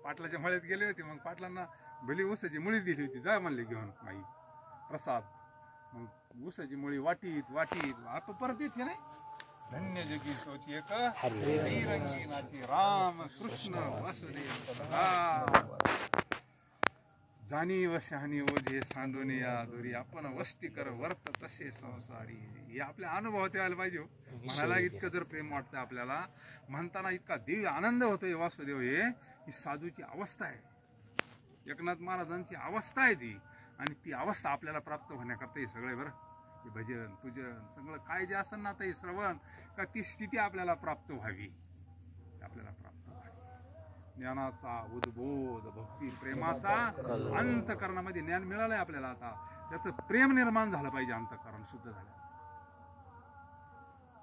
पाटलाच्या मळ्यात गेले होते. मग पाटलांना भली ऊसाची मुळी दिली होती, जा म्हणले घेऊन माई प्रसाद. मग ऊसाची मुळी वाटीत वाटीत आता परत येते नाही. धन्य जगी तोची एक रंगीनाची राम कृष्ण वासुदेव. जाणीव शहाणी ओझे सांडून या दोरी आपण वस्ती कर वर्त तसे संसारी. हे आपल्या अनुभवात यायला पाहिजे हो. म्हणायला इतकं जर प्रेम वाटतं आपल्याला, म्हणताना इतका दिव्य आनंद होतोय वासुदेव, हे ही साधूची अवस्था आहे, एकनाथ महाराजांची अवस्था आहे ती. आणि ती अवस्था आपल्याला प्राप्त होण्याकरता हे सगळे बरं, हे भजन पूजन सगळं काय जे असेल ना आता हे श्रवण का ती स्थिती आपल्याला प्राप्त व्हावी, आपल्याला प्राप्त व्हावी. ज्ञानाचा उद्बोध भक्ती प्रेमाचा अंतकरणामध्ये ज्ञान मिळालंय आपल्याला. आता त्याचं प्रेम निर्माण झालं पाहिजे, अंतकरण शुद्ध झालं.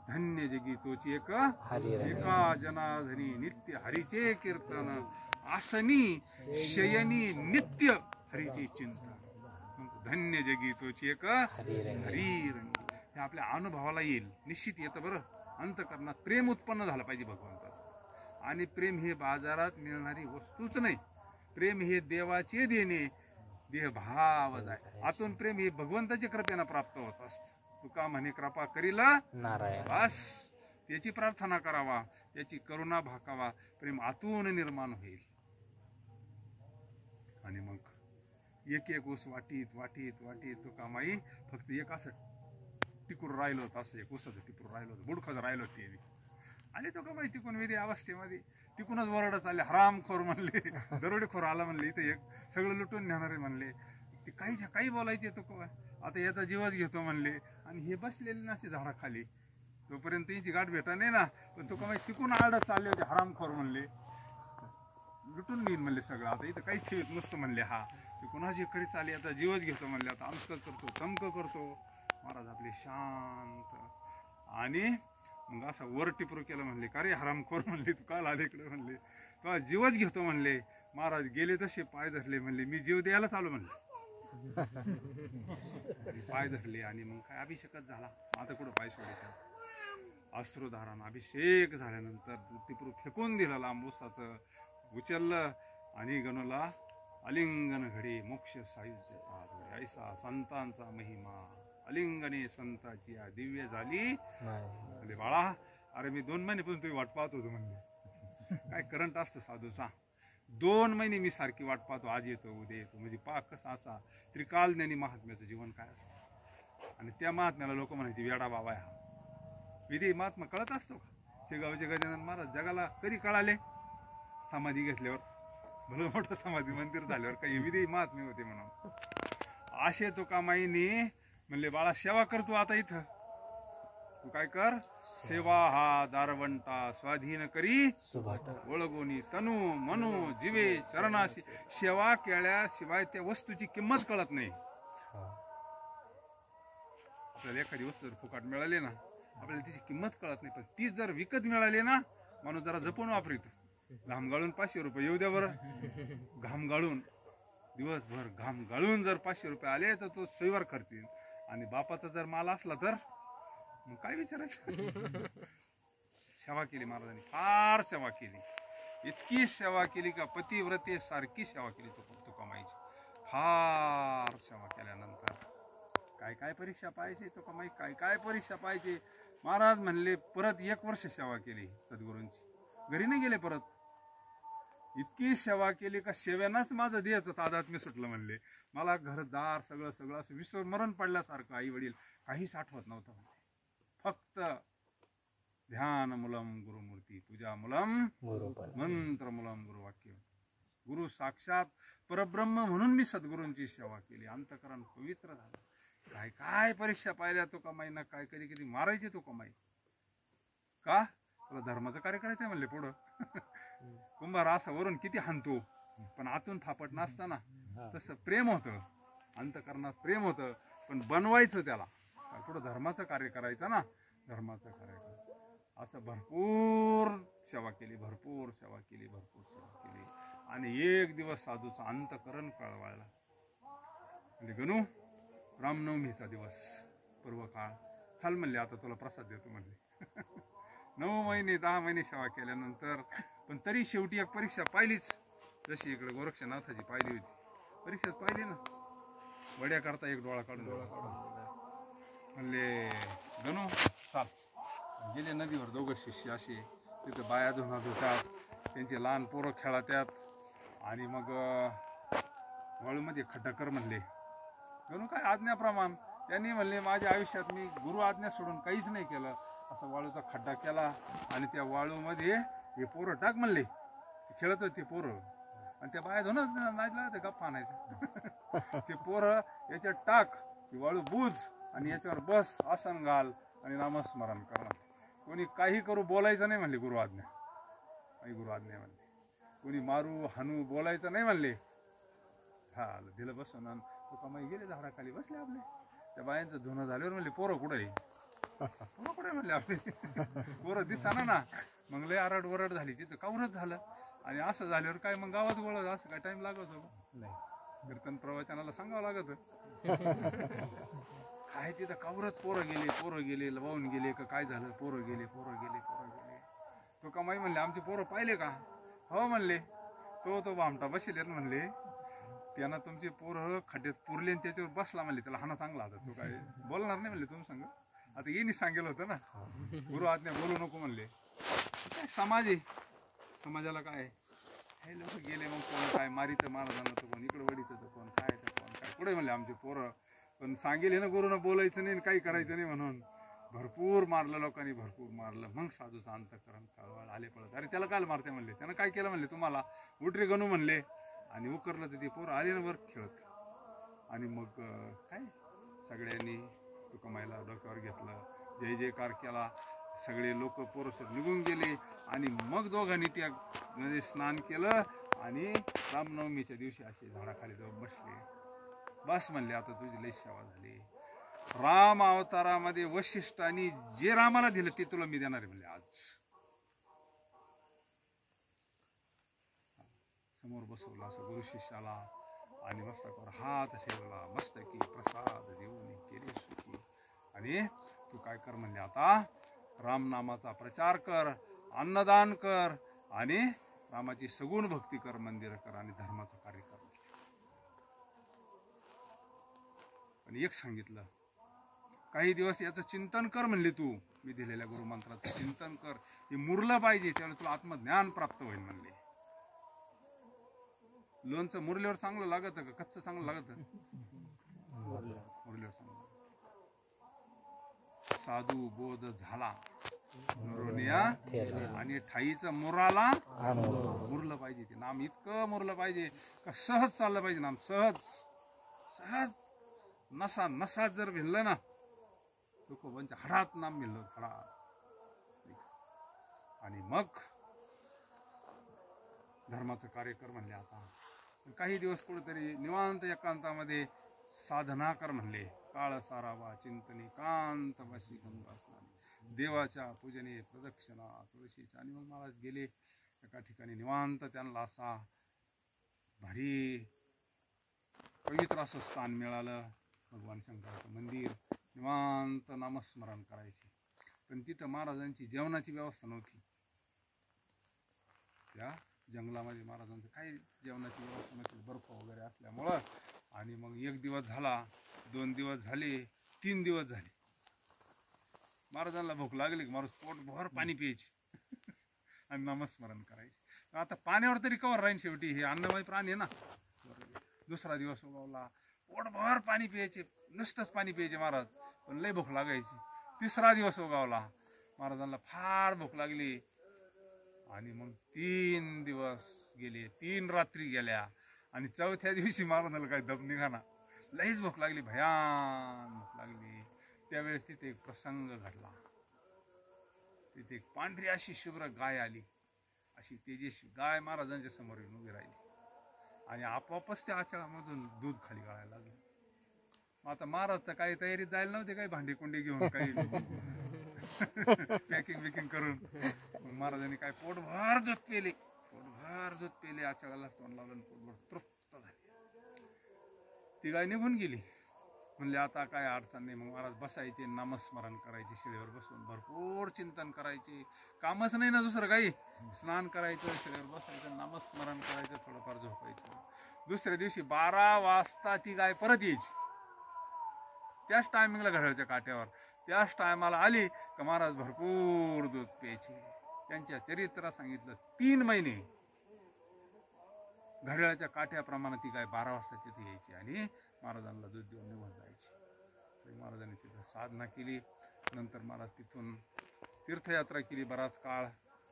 धन्य जगी तोची एका जनाधनी नित्य हरीचे कीर्तन आसनी शयनी नित्य हरीचे चिंतन. धन्य जगी तोची हरी रंगी. हे आपल्या अनुभवाला येईल, निश्चित येतं बरं. अंतकरणात प्रेम उत्पन्न झालं पाहिजे भगवंताचं. आणि प्रेम हे बाजारात मिळणारी वस्तूच नाही, प्रेम हे देवाचे देणे देहभावच आहे. आतून प्रेम हे भगवंताच्या कृपेनं प्राप्त होत असतं. तुका म्हणे कृपा करीला नारायण, बस त्याची प्रार्थना करावा, त्याची करुणा भाकावा, प्रेम आतून निर्माण होईल. आणि मग एक एक ऊस वाटीत वाटीत वाटीत तुका माई फक्त एक असं टिकून राहिलं होतं, असं एक ऊसाचं टिकून राहिलं होतं, बुडखं राहिलं होतं ते. आणि तो का माहिती तिकून विधी अवस्थेमध्ये तिकूनच वरड चालले, हरामखोर म्हणले, दरोडेखोर आला म्हणले, इथं एक सगळं लुटून नेणारे म्हणले. ते काही बोलायचे तो आता याचा जीवच घेतो म्हणले. आणि हे बसलेले ना झाडाखाली, तोपर्यंत यांची गाठ भेटा नाही ना, पण तो का माहिती तिकून आडत चालले होते, हरामखोर म्हणले, लुटून घेईन म्हणले सगळं. आता इथं काही ठेवत नसतं म्हणले, हा ते कुणाची खरी चालली, आता जीवच घेतो म्हणले, आता अमकं करतो तमकं करतो. महाराज आपले शांत. आणि मग असं वर टिपरू केलं म्हणले, का रे हरामखोर म्हणले, तू काल आले इकडे म्हणले, तो जीवच घेतो म्हणले. महाराज गेले तसे पाय धरले म्हणले, मी जीव द्यायलाच आलो म्हणले. पाय धरले आणि मग काय अभिषेकच झाला. आता कुठं पाय सोडायचा, अश्रुधारण अभिषेक झाल्यानंतर टिपरू फेकून दिलं लांब ऊसाचं, उचललं आणि गणूला अलिंगन घडे मोक्ष साहित्य ऐसा संतांचा महिमा. अलिंगने संताची दिव्य झाली. अरे बाळा, अरे मी 2 महिन्यापासून तुम्ही वाट पाहत होतो म्हणले. काय करंट असतं साधूचा, 2 महिने मी सारखी वाट पाहतो, आज येतो उद्या येतो. म्हणजे पाक कसा असा त्रिकाल ज्ञानी महात्म्याचं जीवन काय असतं. आणि त्या महात्म्याला लोक म्हणायचे वेडा बाबा आहे हा. विधी महात्मा कळत असतो का? शेगावचे गजानन महाराज जगाला कधी कळाले? समाधी घेतल्यावर, भलं मोठं समाधी मंदिर झाल्यावर काही विधी महात्मे होते म्हणून. असे तुकामाईने म्हणले, बाळा सेवा कर तू आता इथं, तू काय कर, सेवा हा दारवंटा स्वाधीन करी ओळगोनी तनू मनू जीवे चरणाशी. सेवा केल्याशिवाय त्या वस्तूची किंमत कळत नाही. आपल्याला एखादी वस्तू जर फुकाट मिळाली ना, आपल्याला तिची किंमत कळत नाही. पण ती जर विकत मिळाली ना, माणूस जरा जपून वापरितो. घाम गाळून 500 रुपये येऊ द्या बरं, घाम गाळून दिवसभर घाम गाळून जर 500 रुपये आले तर तो सोयीवर खर्चील. आणि बापाचा जर माल असला तर मग काय विचारायचं. सेवा केली महाराजांनी, फार सेवा केली. इतकी सेवा केली का पतिव्रते सारखी सेवा केली तुकामाईची. फार सेवा केल्यानंतर काय काय परीक्षा पाहिजे तुकामाई, काय काय परीक्षा पाहिजे. महाराज म्हणले परत 1 वर्ष सेवा केली सद्गुरूंची, घरी नाही गेले परत. इतकी सेवा केली का सेवेनाच माझं देहाचं तादात्म्य सुटलं म्हणले. मला घरदार सगळं सगळं असं विस्मरण पडल्यासारखं, आई वडील काहीच आठवत नव्हतं. फक्त ध्यान मूलम गुरुमूर्ती, पूजा मूलम मंत्र मूलम गुरुवाक्य. गुरु साक्षात परब्रह्म म्हणून मी सद्गुरूंची सेवा केली. अंतकरण पवित्र झालं. काय काय परीक्षा पाहिल्या तुकामाईंना, काय कधी कधी मारायचे तुकामाई. का तुला धर्माचं कार्य करायचंय म्हणले पुढं. कुंभार असा वरून किती हाणतो, पण आतून थापट नसताना. तसं प्रेम होतं, अंतकरणात प्रेम होतं, पण बनवायचं त्याला. पुढं धर्माचं कार्य करायचं ना, धर्माचं कार्य करायचं. असं भरपूर सेवा केली, भरपूर सेवा केली, भरपूर सेवा केली. आणि एक दिवस साधूचं अंतकरण कळवायला म्हणजे, गणू रामनवमीचा दिवस पूर्व काळ, चाल म्हणले आता तुला प्रसाद देतो म्हणले. 9 महिने 10 महिने सेवा केल्यानंतर पण तरी शेवटी एक परीक्षा पाहिलीच. जशी इकडे गोरक्षनाथाची पाहिली होती, परीक्षाच पाहिली ना. वड्या करता एक डोळा काढून म्हणले, गणू चाल. गेले नदीवर 2 शिष्य असे, तिथं बाया धुतात, त्यांचे लहान पोरं खेळतात. आणि मग वाळूमध्ये खड्डा कर म्हणले. गणू काय आज्ञाप्रमाण त्यांनी म्हणले माझ्या आयुष्यात मी गुरु आज्ञा सोडून काहीच नाही केलं. असा वाळूचा खड्डा केला आणि त्या वाळूमध्ये हे पोरं टाक म्हणले. खेळत होते पोरं आणि त्या बाया धुनच नाचला ते गप्पा आणायचं. ते पोरं याच्यात टाक, ती वाळू बुज आणि याच्यावर बस, आसन घाल आणि नामस्मरण कर. कोणी काही करू बोलायचं नाही म्हणले गुरु आज्ञा. काही गुरु आज्ञा म्हणले. कोणी मारू हाणू बोलायचं नाही म्हणले. झालं दिलं बसून आणि तो कमाई गेले झाडाखाली बसले आपले. त्या बायांचं धुणं झाल्यावर म्हणले पोरं कुठं आहे? पोरं कुठे म्हणले आपले? पोरं दिसताना ना. मग लय आरड वरड झाली तिथं कावरच झालं. आणि असं झाल्यावर काय मग गावात गोळा असं काय टाइम लागत होता नाही. कीर्तन प्रवचनाला सांगावं लागत. काय तिथं कावरच पोरं गेले वाहून गेले का काय झालं? पोरं गेले. तो कमाई म्हणले आमचे पोरं पाहिले का? हो म्हणले. तो भामटा बसले म्हणले. त्यांना तुमचे पोरं खड्ड्यात पुरले आणि त्याच्यावर बसला म्हणले. त्याला हाना चांगला होता. तो काय बोलणार नाही म्हणले तुम्ही सांग. आता येणी सांगेल होतं ना गुरु आज्ञा बोलू नको म्हणले. काय समाज आहे, समाजाला काय हे लोक गेले मग कोण काय मारीचं महाराजांना तर कोण इकडं वडीचं तर कोण काय तर कोण काय पुढे म्हणले आमचे पोरं. पण सांगेल ना गुरुनं बोलायचं नाही काही करायचं नाही म्हणून. भरपूर मारलं लोकांनी, भरपूर मारलं. मग साधूचं अंतःकरण कळवळ आले पळत. अरे त्याला काय मारते म्हणले? त्यानं काय केलं म्हणले तुम्हाला? उठरे गणू म्हणले. आणि उकरलं तर ते पोरं आले ना वर खेळत. आणि मग काय सगळ्यांनी तुकामाईला डोक्यावर घेतलं, जय जयकार केला. सगळे लोक पोरसर निघून गेले. आणि मग दोघांनी त्या नदीत स्नान केलं आणि रामनवमीच्या दिवशी असे झाडाखाली जाऊन बसले. बस म्हणले आता तुझी लई सेवा झाली. राम अवतारामध्ये वशिष्ठांनी जे रामाला दिलं ते तुला मी देणार आहे म्हणले. आज समोर बसवला असं गुरु शिष्याला आणि मस्तकावर हात ठेवला. मस्तकी प्रसाद देऊन केले सुखी. आणि तू काय कर म्हणले आता रामनामाचा प्रचार कर, अन्नदान कर आणि रामाची सगुण भक्ती कर, मंदिर कर आणि धर्माचं कार्य कर. आणि एक सांगितलं काही दिवस याचं चिंतन कर म्हणले. तू मी दिलेल्या गुरुमंत्राचं चिंतन कर. हे मुरलं पाहिजे त्यावेळेस तुला आत्मज्ञान प्राप्त होईल म्हणले. लोणचं मुरल्यावर चांगलं लागत का कच्चं चांगलं लागत? मुरल्यावर चांगलं. साधू बोध झाला आणि ठाईचं मुराला मुरलं पाहिजे. ते नाम इतकं मुरलं पाहिजे का सहज चाललं पाहिजे नाम. सहज सहज नसा नसा जर भिनलं ना तुकोबांच्या हाडात नाम मिळलं हाडात. आणि मग धर्माचं कार्य कर म्हणले. आता काही दिवस कुठेतरी निवांत एकांतामध्ये साधना कर म्हणले. काळ सारावा चिंतनी कांत बशी गंगा स्नान, देवाच्या पूजने प्रदक्षिणा तुळशीच्या. आणि मग महाराज गेले एका ठिकाणी निवांत. त्यांना असा भारी पवित्र असं स्थान मिळालं. भगवान शंकराचं मंदिर. निवांत नामस्मरण करायचे. पण तिथं महाराजांची जेवणाची व्यवस्था नव्हती. त्या जंगलामध्ये महाराजांचं काही जेवणाची व्यवस्था नव्हती, बर्फ वगैरे असल्यामुळं. आणि मग एक दिवस झाला, 2 दिवस झाले, 3 दिवस झाले. महाराजांना भूक लागली की महाराज पोटभर पाणी प्यायचे आणि नामस्मरण करायचे. आता पाण्यावर तरी कवर राहीन, शेवटी हे अन्नमय प्राणी आहे ना. दुसरा दिवस उगवला, पोटभर पाणी प्यायचे, नुसतंच पाणी प्यायचे महाराज, पण लय भूक लागायची. तिसरा दिवस उगवला, महाराजांना फार भूक लागली. आणि मग 3 दिवस गेले, 3 रात्री गेल्या. आणि चौथ्या दिवशी महाराजांना काही दम निघाना, लईच भूक लागली, भयान भूक लागली. त्यावेळेस तिथे एक प्रसंग घडला. तिथे एक पांढरी अशी शुभ्र गाय आली. अशी तेजस्वी गाय महाराजांच्या समोर येऊन उभी राहिली. आणि आपोआपच त्या आचळामधून दूध खाली गाळायला लागलं. आता महाराज तर काही तयारीत जायला नव्हते, काही भांडी कुंडी घेऊन काही पॅकिंग बिकिंग करून. मग महाराजांनी काय पोटभर दूध पेले, पोटभर दूध पेले, आचळाला तोंड लावलं, पोटभर तृप्त झाले. ती गाय निघून गेली. म्हणले आता काय अडचण नाही. मग महाराज बसायचे, नामस्मरण करायचे, शिळेवर बसून भरपूर चिंतन करायचे. कामच नाही ना दुसरं काही. स्नान करायचं, शिळेवर बसायचं, नामस्मरण करायचं, थोडंफार झोपायचं. दुसऱ्या दिवशी 12 वाजता ती गाय परत यायची. त्याच टायमिंगला घड्याळच्या काट्यावर, त्याच टायमाला आली का महाराज भरपूर दूध प्यायचे. त्यांच्या चरित्रात सांगितलं 3 महिने घड्याळाच्या काठ्याप्रमाणे ती गाय 12 वाजता तिथे यायची आणि महाराजांना दूध देऊन निघून जायची. तरी महाराजांनी तिथं साधना केली. नंतर महाराज तिथून तीर्थयात्रा केली. बराच काळ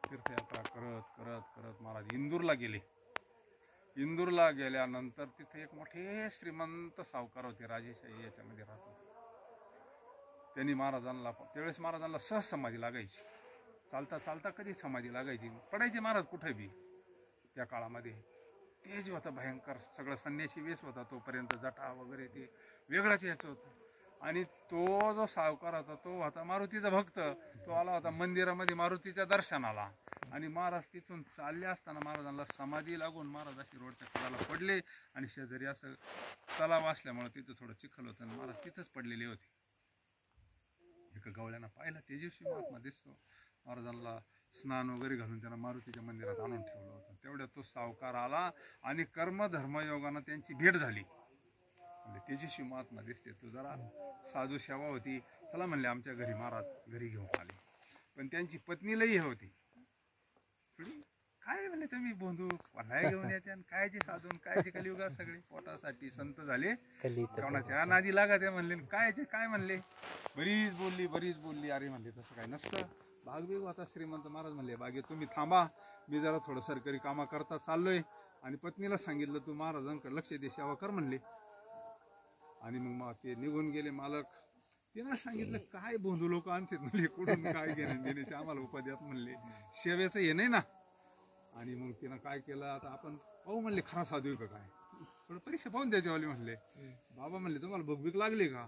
तीर्थयात्रा करत करत करत महाराज इंदूरला गेले. इंदूरला गेल्यानंतर तिथे एक मोठे श्रीमंत सावकार होते, राजेशाही याच्यामध्ये राहत होते. त्यांनी महाराजांना, त्यावेळेस महाराजांना सहज समाधी लागायची, चालता चालता कधी समाधी लागायची, पडायचे महाराज कुठे बी. त्या काळामध्ये तेज होता भयंकर, सगळं संन्यासी वेश होता तोपर्यंत, जटा वगैरे ते वेगळाच याचं होतं. आणि तो जो सावकार होता तो होता मारुतीचा भक्त. तो आला होता मंदिरामध्ये मारुतीच्या दर्शनाला, आणि महाराज तिथून चालले असताना महाराजांना समाधी लागून महाराज अशी रोडच्या कडाला पडले, आणि शेजारी असं तलाव असल्यामुळे तिथं थोडं चिखल होतं आणि महाराज तिथंच पडलेले होते. एका गवळ्यानं पाहिलं, तेजस्वी महात्मा दिसतो, महाराजांना स्नान वगैरे घालून त्यांना मारुतीच्या मंदिरात आणून ठेवलं होतं. तेवढ्यात तो सावकार आला आणि कर्मधर्मयोगानं त्यांची भेट झाली. म्हणजे तेजस्वी महात्मा दिसते, तू जरा साधू सेवा होती, चला म्हणले आमच्या घरी. महाराज घरी घेऊन आले, पण त्यांची पत्नी लई होती थोडी. काय म्हणले तुम्ही बंधूक वल्हाय घेऊन येते आणि कायचे साधून कायचे कलियुगात सगळे पोटासाठी संत झाले, कोणाच्या नादी लागा ते म्हणले. कायचे काय म्हणले, बरीच बोलली. अरे म्हणले तसं काय नसतं, बागबीग होता श्रीमंत. महाराज म्हणले बागेत तुम्ही थांबा, मी जरा थोडं सरकारी कामा करता चाललोय. आणि पत्नीला सांगितलं तू महाराजांकडे लक्ष दे, सेवा कर म्हणले. आणि मग ते निघून गेले मालक. तिनं सांगितलं काय बंधू लोक आणतात म्हणले, कुठून काय घेणं देण्याचे आम्हाला उपाध्यात म्हणले, सेवेचं हे नाही ना. आणि मग तिनं काय केलं, आता आपण पाहू म्हणले खरा साधू आहे का काय, थोडं परीक्षा पाहून द्यायच्यावाली म्हणले. बाबा म्हणले तुम्हाला भूकभीक लागली का,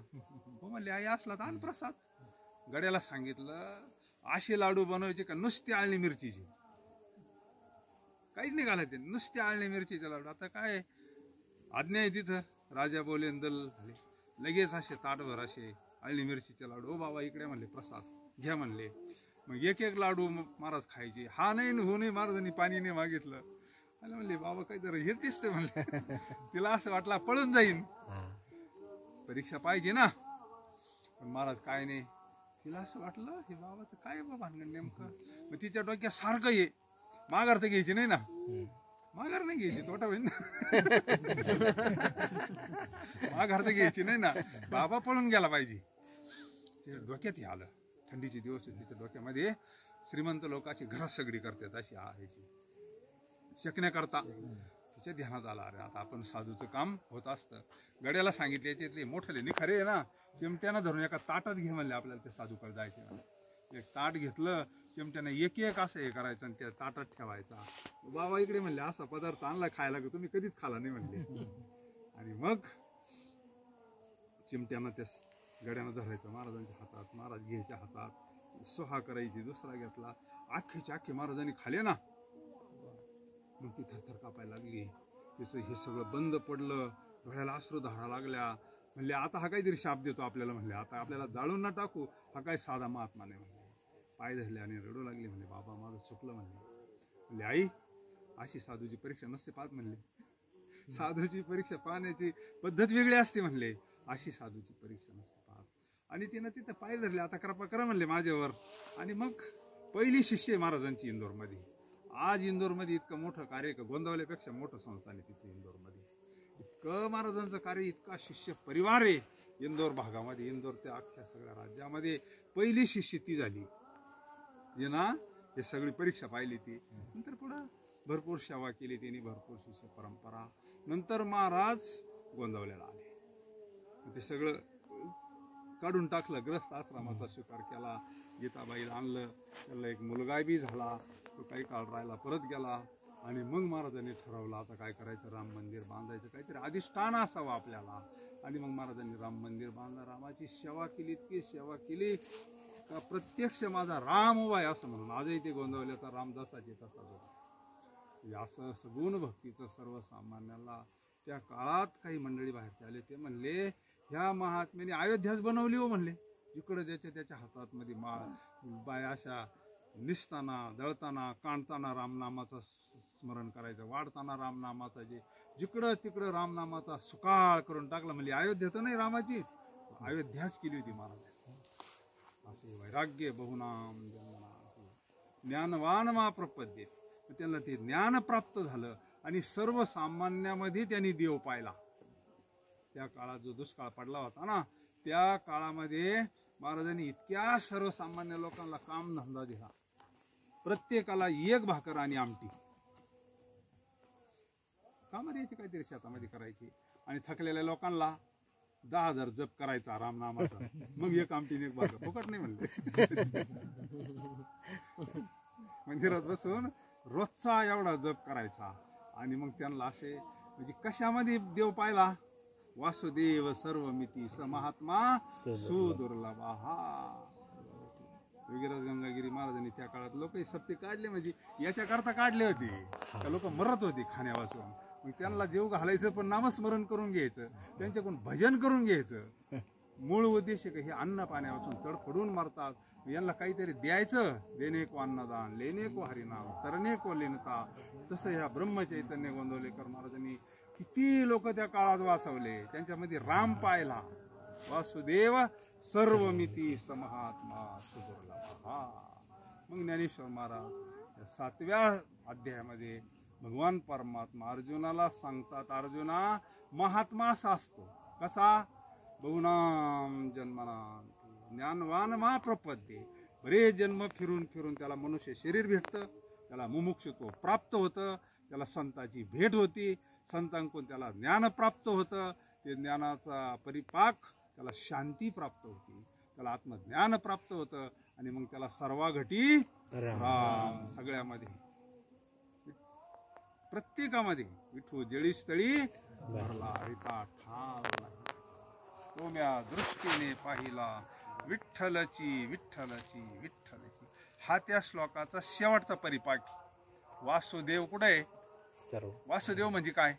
हो म्हणले आई असला तर आण प्रसाद. गड्याला सांगितलं असे लाडू बनवायचे का नुसते आळणी मिरचीचे, काहीच नाही घालायचे, नुसते आळणी मिरचीचे लाडू. आता काय आज्ञा आहे तिथं, राजा बोले दल झाले, लगेच असे ताटभर असे आळणी मिरचीचे लाडू. ओ बाबा इकडे म्हणले प्रसाद घ्या म्हणले. मग एक एक लाडू महाराज खायचे. हा नाही हो नाही, महाराजांनी पाणी नाही मागितलं. आणि म्हणले बाबा काही जरा हे दिसते म्हणले. तिला असं वाटलं पळून जाईन, परीक्षा पाहिजे ना. पण महाराज काय नाही, तिला असं वाटलं हे बाबाचं काय बाबा भानगड नेमकं. मग तिच्या डोक्यात सारखं ये, माघार तर घ्यायची नाही ना, माघार नाही घ्यायची, तोटा होईल ना. माघार तर घ्यायची नाही ना, बाबा पळून गेला पाहिजे. तिच्या डोक्यात हे आलं. थंडीचे दिवस तिच्या डोक्यामध्ये श्रीमंत लोकांची घरात सगळी करतात अशी ह्याची शकण्याकरता तिच्या ध्यानात आला. अरे आता आपण साधूचं काम होत असतं. गड्याला सांगितले याच्यातले मोठले निखरे आहे ना, चिमट्यानं धरून एका ताटात घे म्हणले, आपल्याला ते साधूकडे जायचे. एक ताट घेतलं, चिमट्यानं एक एक असं हे करायचं आणि त्या ताटात ठेवायचा. बाबा इकडे म्हणले असा पदार्थ आणला खायला का तुम्ही कधीच खाला नाही म्हणले. आणि मग चिमट्यानं त्या गड्यानं धरायचं महाराजांच्या हातात, महाराज घ्यायच्या हातात, सोहा करायची, दुसरा घेतला, आख्याचे आखे महाराजांनी खाले ना. मग ती थरथर कापायला लागली, तिचं हे सगळं बंद पडलं, डोळ्याला अश्रू धारा लागल्या. म्हणले आता हा काहीतरी शाप देतो आपल्याला, म्हणले आता आपल्याला जाळून ना टाकू, हा काय साधा महात्मा नाही म्हणले. पाय धरले आणि रडू लागले. म्हणले बाबा माझं चुकलं म्हणले. म्हणले आई अशी साधूची परीक्षा नसते पाहत म्हणले, साधूची परीक्षा पाहण्याची पद्धत वेगळी असते म्हणले, अशी साधूची परीक्षा नसते पाहत. आणि तिनं तिथं पाय धरले, आता कृपा करा म्हणले माझ्यावर. आणि मग पहिली शिष्य महाराजांची इंदोरमध्ये. आज इंदोरमध्ये इतकं मोठं कार्य, गोंदावल्यापेक्षा मोठं संस्थान आहे तिथे इंदोरमध्ये. इतकं महाराजांचं कार्य, इतका शिष्य परिवार आहे इंदोर भागामध्ये. इंदोर त्या अख्ख्या सगळ्या राज्यामध्ये पहिली शिष्य ती झाली, जे ना हे सगळी परीक्षा पाहिली ती. नंतर पुढं भरपूर सेवा केली त्यांनी, भरपूर शिष्य परंपरा. नंतर महाराज गोंदावल्याला आले, ते सगळं काढून टाकलं, ग्रस्त आश्रमाचा स्वीकार केला, गीताबाईला आणलं, त्याला एक मुलगा बी झाला, तो काही काळ राहायला परत गेला. आणि मग महाराजांनी ठरवलं आता काय करायचं, राम मंदिर बांधायचं, काहीतरी अधिष्ठान असावं आपल्याला. आणि मग महाराजांनी राम मंदिर बांधलं, रामाची सेवा केली, इतकी सेवा केली का प्रत्यक्ष माझा राम उभा आहे असं म्हणून आजही ते गोंदावल्याचा रामदासाची तसाच होता. असं सगुण भक्तीचं सर्वसामान्याला. त्या काळात काही मंडळी बाहेरचे आले, ते म्हणले ह्या महात्म्याने अयोध्याच बनवली हो म्हणले, जिकडं त्याच्या हातात मध्ये बाय अशा निसताना, दळताना, कांडताना रामनामाचं स्मरण करायचं, वाढताना रामनामाचा, जे जिकडं तिकडं रामनामाचा सुकाळ करून टाकला. म्हणजे अयोध्या तर नाही रामाची, अयोध्याच केली होती महाराज. असे वैराग्य बहुनाम ज्ञानवान मा प्रपद्ये, त्यांना ते ज्ञान प्राप्त झालं. आणि सर्वसामान्यामध्ये त्यांनी देव पाहिला. त्या काळात जो दुष्काळ पडला होता ना, त्या काळामध्ये महाराजांनी इतक्या सर्वसामान्य लोकांना काम धंदा दिला. प्रत्येकाला एक भाकर आणि आमटी कामात यायची, काहीतरी शेतामध्ये करायची. आणि थकलेल्या लोकांना 10,000 जप करायचा रामनामाचा, मग एक आमटीने एक भाकर, फुकट नाही म्हणले. मंदिरात बसून रोजचा एवढा जप करायचा. आणि मग त्यांना असे म्हणजे कशामध्ये देव पाहिला? वासुदेव सर्वमिती स महात्मा सुदुर्लभा. योगीराज गंगागिरी महाराजांनी त्या काळात लोक सप्ते काढले, म्हणजे याच्याकरता काढले होते. त्या लोक मरत होते खाण्या वाचून. मग त्यांना जीव घालायचं, पण नामस्मरण करून घ्यायचं, त्यांच्याकडून भजन करून घ्यायचं. मूळ उद्देश हे अन्न पाण्या वाचून तडफडून मरतात. यांना काहीतरी द्यायचं. देणे को अन्नदान, लेणे को हरिनाम, तरणे को लेनता. तसं ह्या ब्रह्मचैतन्य गोंदवलेकर महाराजांनी किती लोक त्या काळात वाचवले. त्यांच्यामध्ये राम पाहिला. वासुदेव सर्वमिती समहात्मा सुदुर्लभा. मग ज्ञानेश्वर महाराज या 7व्या अध्यायामध्ये भगवान परमात्मा अर्जुनाला सांगतात, अर्जुना महात्मा असा असतो कसा? बहुनाम जन्मनाम ज्ञानवान मा प्रपद्ये. बरेच जन्म फिरून फिरून त्याला मनुष्य शरीर भेटतं, त्याला मुमुक्षुत्व प्राप्त होतं, त्याला संतांची भेट होती, संतांकडून त्याला ज्ञान प्राप्त होतं. ते ज्ञानाचा परिपाक त्याला शांती प्राप्त होती, त्याला आत्मज्ञान प्राप्त होतं. आणि मग त्याला सर्वाघटी राम. सगळ्यामध्ये प्रत्येकामध्ये विठू जळी स्थळी भरला रिता ठावला. तो म्या दृष्टीने पाहिला विठ्ठलची विठ्ठलची विठ्ठलची. हा त्या श्लोकाचा शेवटचा परिपाक. वासुदेव कुठे आहे? वासुदेव म्हणजे काय?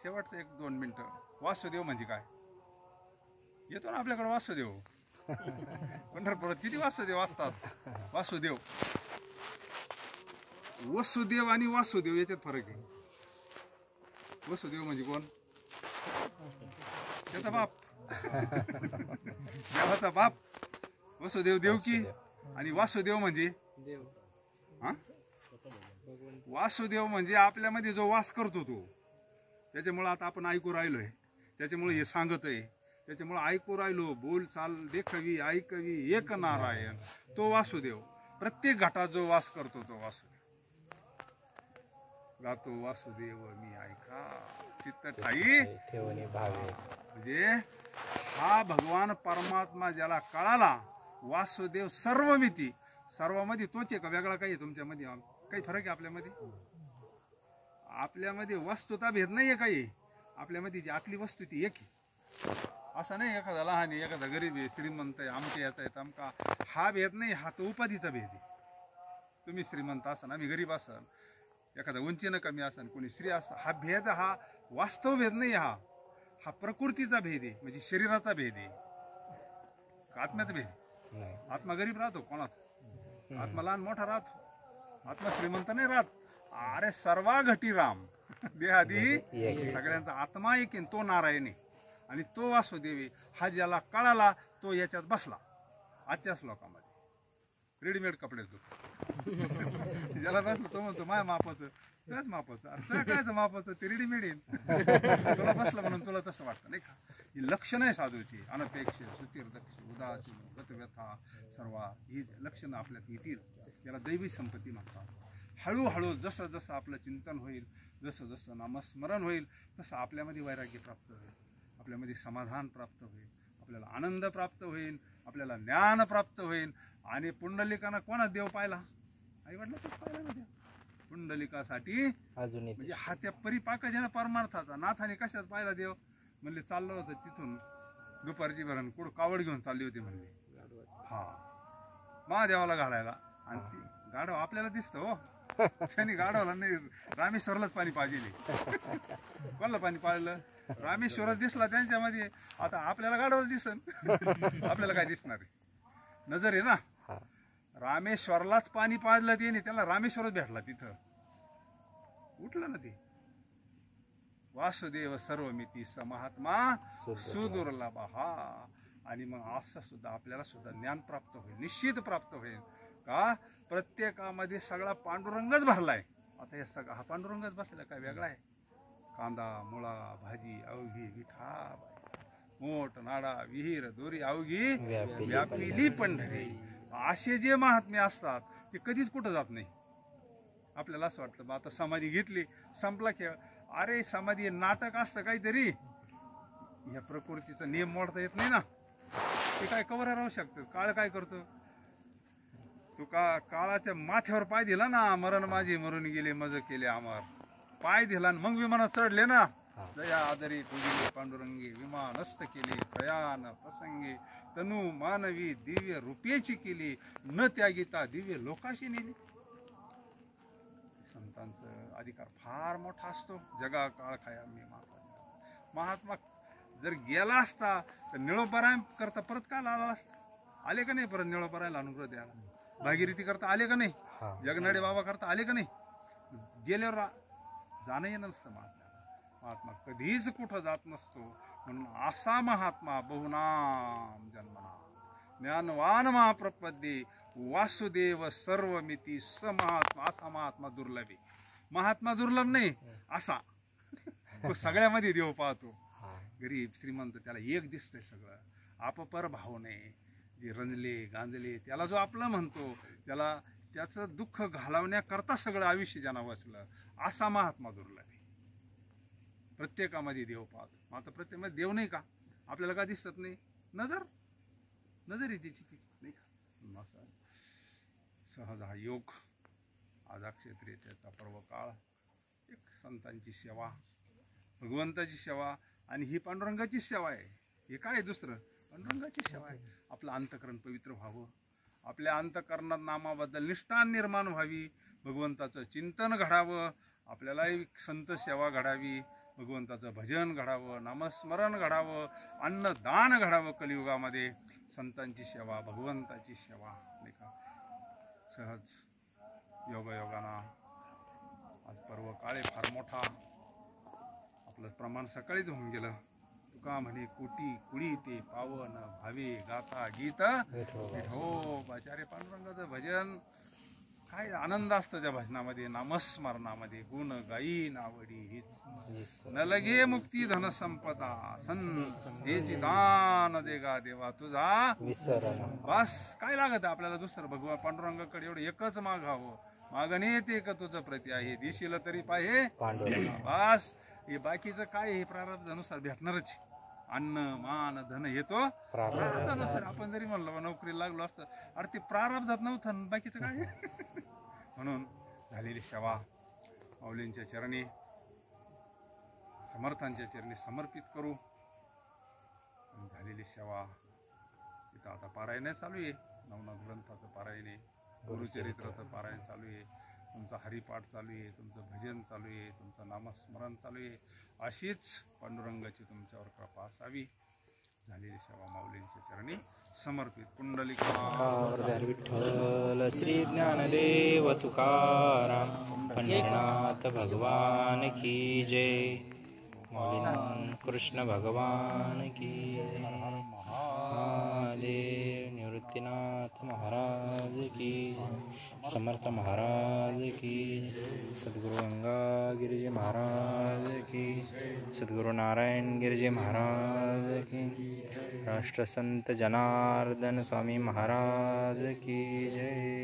शेवटचं 1-2 मिनिटं. वासुदेव म्हणजे काय? येतो ना आपल्याकडे वासुदेव. पंढरपुरात किती वासुदेव असतात? वासुदेव, वसुदेव आणि वासुदेव याच्यात फरक आहे. वसुदेव म्हणजे कोण? त्याचा बाप, देवाचा बाप. वसुदेव देवकी. आणि वासुदेव म्हणजे वासुदेव म्हणजे आपल्यामध्ये जो वास करतो तो. त्याच्यामुळे आता आपण ऐकू राहिलोय, त्याच्यामुळे हे सांगत आहे, त्याच्यामुळे ऐकू राहिलो. बोल चाल देखवी ऐकवी एक नारायण. तो वासुदेव. प्रत्येक घाटात जो वास करतो तो वासुदेव. गातो वासुदेव मी ऐका चित्त ठाई ठेवणे भावे. म्हणजे हा भगवान परमात्मा ज्याला कळाला, वासुदेव सर्वमिती. सर्वामध्ये तोच आहे का वेगळा काही? तुमच्यामध्ये काही फरक आहे? आपल्यामध्ये आपल्यामध्ये वस्तुता भेद नाहीये काही. आपल्यामध्ये जी आतली वस्तू ती एक आहे. असं नाही एखादा लहान आहे, एखादा गरीब आहे, श्रीमंत आहे, आमचे याचा आहे तमका. हा भेद नाही. हा तो उपाधीचा भेद आहे. तुम्ही श्रीमंत असाल, आम्ही गरीब असाल, एखादा उंचीनं कमी असाल, कोणी स्त्री असा. हा भेद हा वास्तव भेद नाही. हा प्रकृतीचा भेद आहे, म्हणजे शरीराचा भेद आहे. आत्म्याचा भेद. आत्मा गरीब राहतो कोणाचा, आत्मा लहान मोठा राहतो, आत्मा श्रीमंत नाही राहत. अरे सर्वा घटी राम. देहादी सगळ्यांचा आत्मा एक आहे, तो नारायण आहे. आणि तो वासुदेव आहे. हा ज्याला कळाला तो याच्यात बसला. आजच्या श्लोकामध्ये रेडीमेड कपडे तो ज्याला बसला तो म्हणतो माझ्या मापाचं, त्याच मापाचं. अरे कायचं मापाचं? ते रेडीमेड आहे. तुला बसलं म्हणून तुला तसं वाटतं नाही का? ही लक्षणं आहे साधूची. अनपेक्ष, सुचिर, दक्ष, उदासीन, गतव्यथा, सर्व ही लक्षणं आपल्यात येतील. याला दैवी संपत्ती म्हणतात. हळूहळू जसं जसं आपलं चिंतन होईल, जसं जसं नामस्मरण होईल, तसं आपल्यामध्ये वैराग्य प्राप्त होईल, आपल्यामध्ये समाधान प्राप्त होईल, आपल्याला आनंद प्राप्त होईल, आपल्याला ज्ञान प्राप्त होईल. आणि पुंडलिकानं कोणा देव पाहिला? आई वडिलांचाच पाहिला ना देव. पुंडलिकासाठी अजून म्हणजे हा त्या परिपाक ज्यानं परमार्थाचा. नाथाने कशात पाहिला देव? म्हणले चाललं होतं तिथून दुपारची भरण कुठं कावड घेऊन चालली होती म्हणले. हा महादेवाला घालायला. आणि ती गाढव आपल्याला दिसतं हो. त्यांनी गाढवला नाही, रामेश्वरलाच पाणी पाहिजे. कोणाला पाणी पाहिलं? रामेश्वरात दिसला त्यांच्यामध्ये. आता आपल्याला गाढवला दिसन, आपल्याला काय दिसणार आहे? नजर आहे ना. रामेश्वरलाच पाणी पाजलं ते, त्याला रामेश्वरच भेटला. तिथं उठलं ना ते. वासुदेव सर्वमिती स महात्मा सुदुर्लभा. आणि मग असं सुद्धा आपल्याला सुद्धा ज्ञान प्राप्त होईल, निश्चित प्राप्त होईल. का? प्रत्येकामध्ये सगळा पांडुरंगच भरलाय आता हे सगळं हा पांडुरंगच बसलेला काय वेगळा आहे. कांदा मुळा भाजी अवघी विठा मोठ नाडा विहीर दोरी अवघी व्यापिली पंढरी. असे जे महात्मे असतात ते कधीच कुठं जात नाही. आपल्याला असं वाटतं बा आता समाधी घेतली संपला खेळ. अरे समाधी नाटक असतं काहीतरी. या प्रकृतीचा नियम मोडता येत नाही ना. ते काय कवर राहू शकतं. काळ काय करतो तू काळाच्या माथ्यावर पाय दिला ना. मरण माझी मरून गेले मज केले अमर. पाय दिला मग विमानात चढले ना. दया आदरी तुझी पांडुरंगी विमान अस्त केले प्रयाण प्रसंगी तनु मानवी दिव्य रूपेची केली न त्यागिता दिव्य लोकाशी नेली. संतांचा अधिकार फार मोठा असतो. जगा काळ खाया मी महात्मा जर गेला असता तर निळोपराय करता परत काय आला असता. आले का नाही परत निळोपरायला अनुग्रह द्यायला. भागीरथी करता आले का नाही. जगनाडे बाबा करता आले का नाही. गेल्यावर जाणं येणं नसतं महात्मा कधीच कुठं जात नसतो. म्हणून असा महात्मा बहुनाम जन्मना ज्ञानवान महाप्रपदे वासुदेव सर्वमिती स महात्मा. असा महात्मा दुर्लभ आहे. महात्मा दुर्लभ नाही असा तो सगळ्यामध्ये देव पाहतो. गरीब श्रीमंत त्याला एक दिसतंय सगळं. आपपर भाव नाही. जे रंजले गांजले त्याला जो आपलं म्हणतो त्याला त्याचं दुःख घालवण्याकरता सगळं आयुष्य ज्यांना वाचलं असा महात्मा दुर्लभ आहे. प्रत्येकामध्ये देव पाहतो. मग आता प्रत्येकामध्ये देव नाही का आपल्याला का दिसत नाही. नजर आहे त्याची नाही का. सहज हा योग आज अक्षय तृतीयेचा पर्व काळ. एक संतांची सेवा भगवंताची सेवा आणि ही पांडुरंगाची सेवा आहे. हे काय दुसरं पांडुरंगाची सेवा आहे. आपलं अंतःकरण पवित्र व्हावं. आपल्या अंतःकरणात नामाबद्दल निष्ठा निर्माण व्हावी. भगवंताचं चिंतन घडावं. आपल्यालाही संत सेवा घडावी. भगवंताचं भजन घडावं. नामस्मरण घडावं. अन्नदान घडावं. कलियुगामध्ये संतांची सेवा भगवंताची सेवा नाही का. सहज योगायोगाना आज पर्व काळे फार मोठा. आपलं प्रमाण सकाळीच होऊन गेलं. तुका म्हणे कोटी कुळी ते पावन भावे गाता गीत हो बाचारे. पांडुरंगाचं भजन काय आनंद असतो त्या भजनामध्ये. नामस्मरणामध्ये गुण गाई नावडी हीच न लगे मुक्ती धन संपदा संधेची दान देगा देवा तुझा बस. काय लागत आपल्याला दुसरं. भगवान पांडुरंगाकडे एवढं एकच मागावं. मागणे ते का तुझं प्रती आहे दिशील तरी पाहे बस. हे बाकीचं काय हे प्रारब्धानुसार भेटणारच. अन्न मान धन येतो प्रारब्धानुसार. आपण जरी म्हणलो नोकरी लागलो असतं अरे ते प्रारब्धात नव्हतं बाकीचं काय. म्हणून झालेली सेवा माऊलींच्या चरणी समर्थांच्या चरणी समर्पित करू. झालेली सेवा इथं आता पारायण चालू आहे. नवनाथ ग्रंथाचं पारायण आहे. गुरुचरित्राचं पारायण चालू आहे. तुमचा हरिपाठ चालू आहे. तुमचं भजन चालू आहे. तुमचं नामस्मरण चालू आहे. अशीच पांडुरंगाची तुमच्यावर कृपा असावी. झालेली सेवा माऊलींच्या चरणी समर्पित. पुंडलिका विठ्ठल श्री ज्ञानदेव तुकाराम पंढरीनाथ भगवान की जय. मौलीन कृष्ण भगवान की जय. महादेव निवृत्तीनाथ महाराज की जय. समर्थ महाराज की जय. सद्गुरु गंगा गिरिजी महाराज की जय. सद्गुरु नारायण गिरिजी महाराज की जय. राष्ट्रसंत जनार्दन स्वामी महाराज की जय.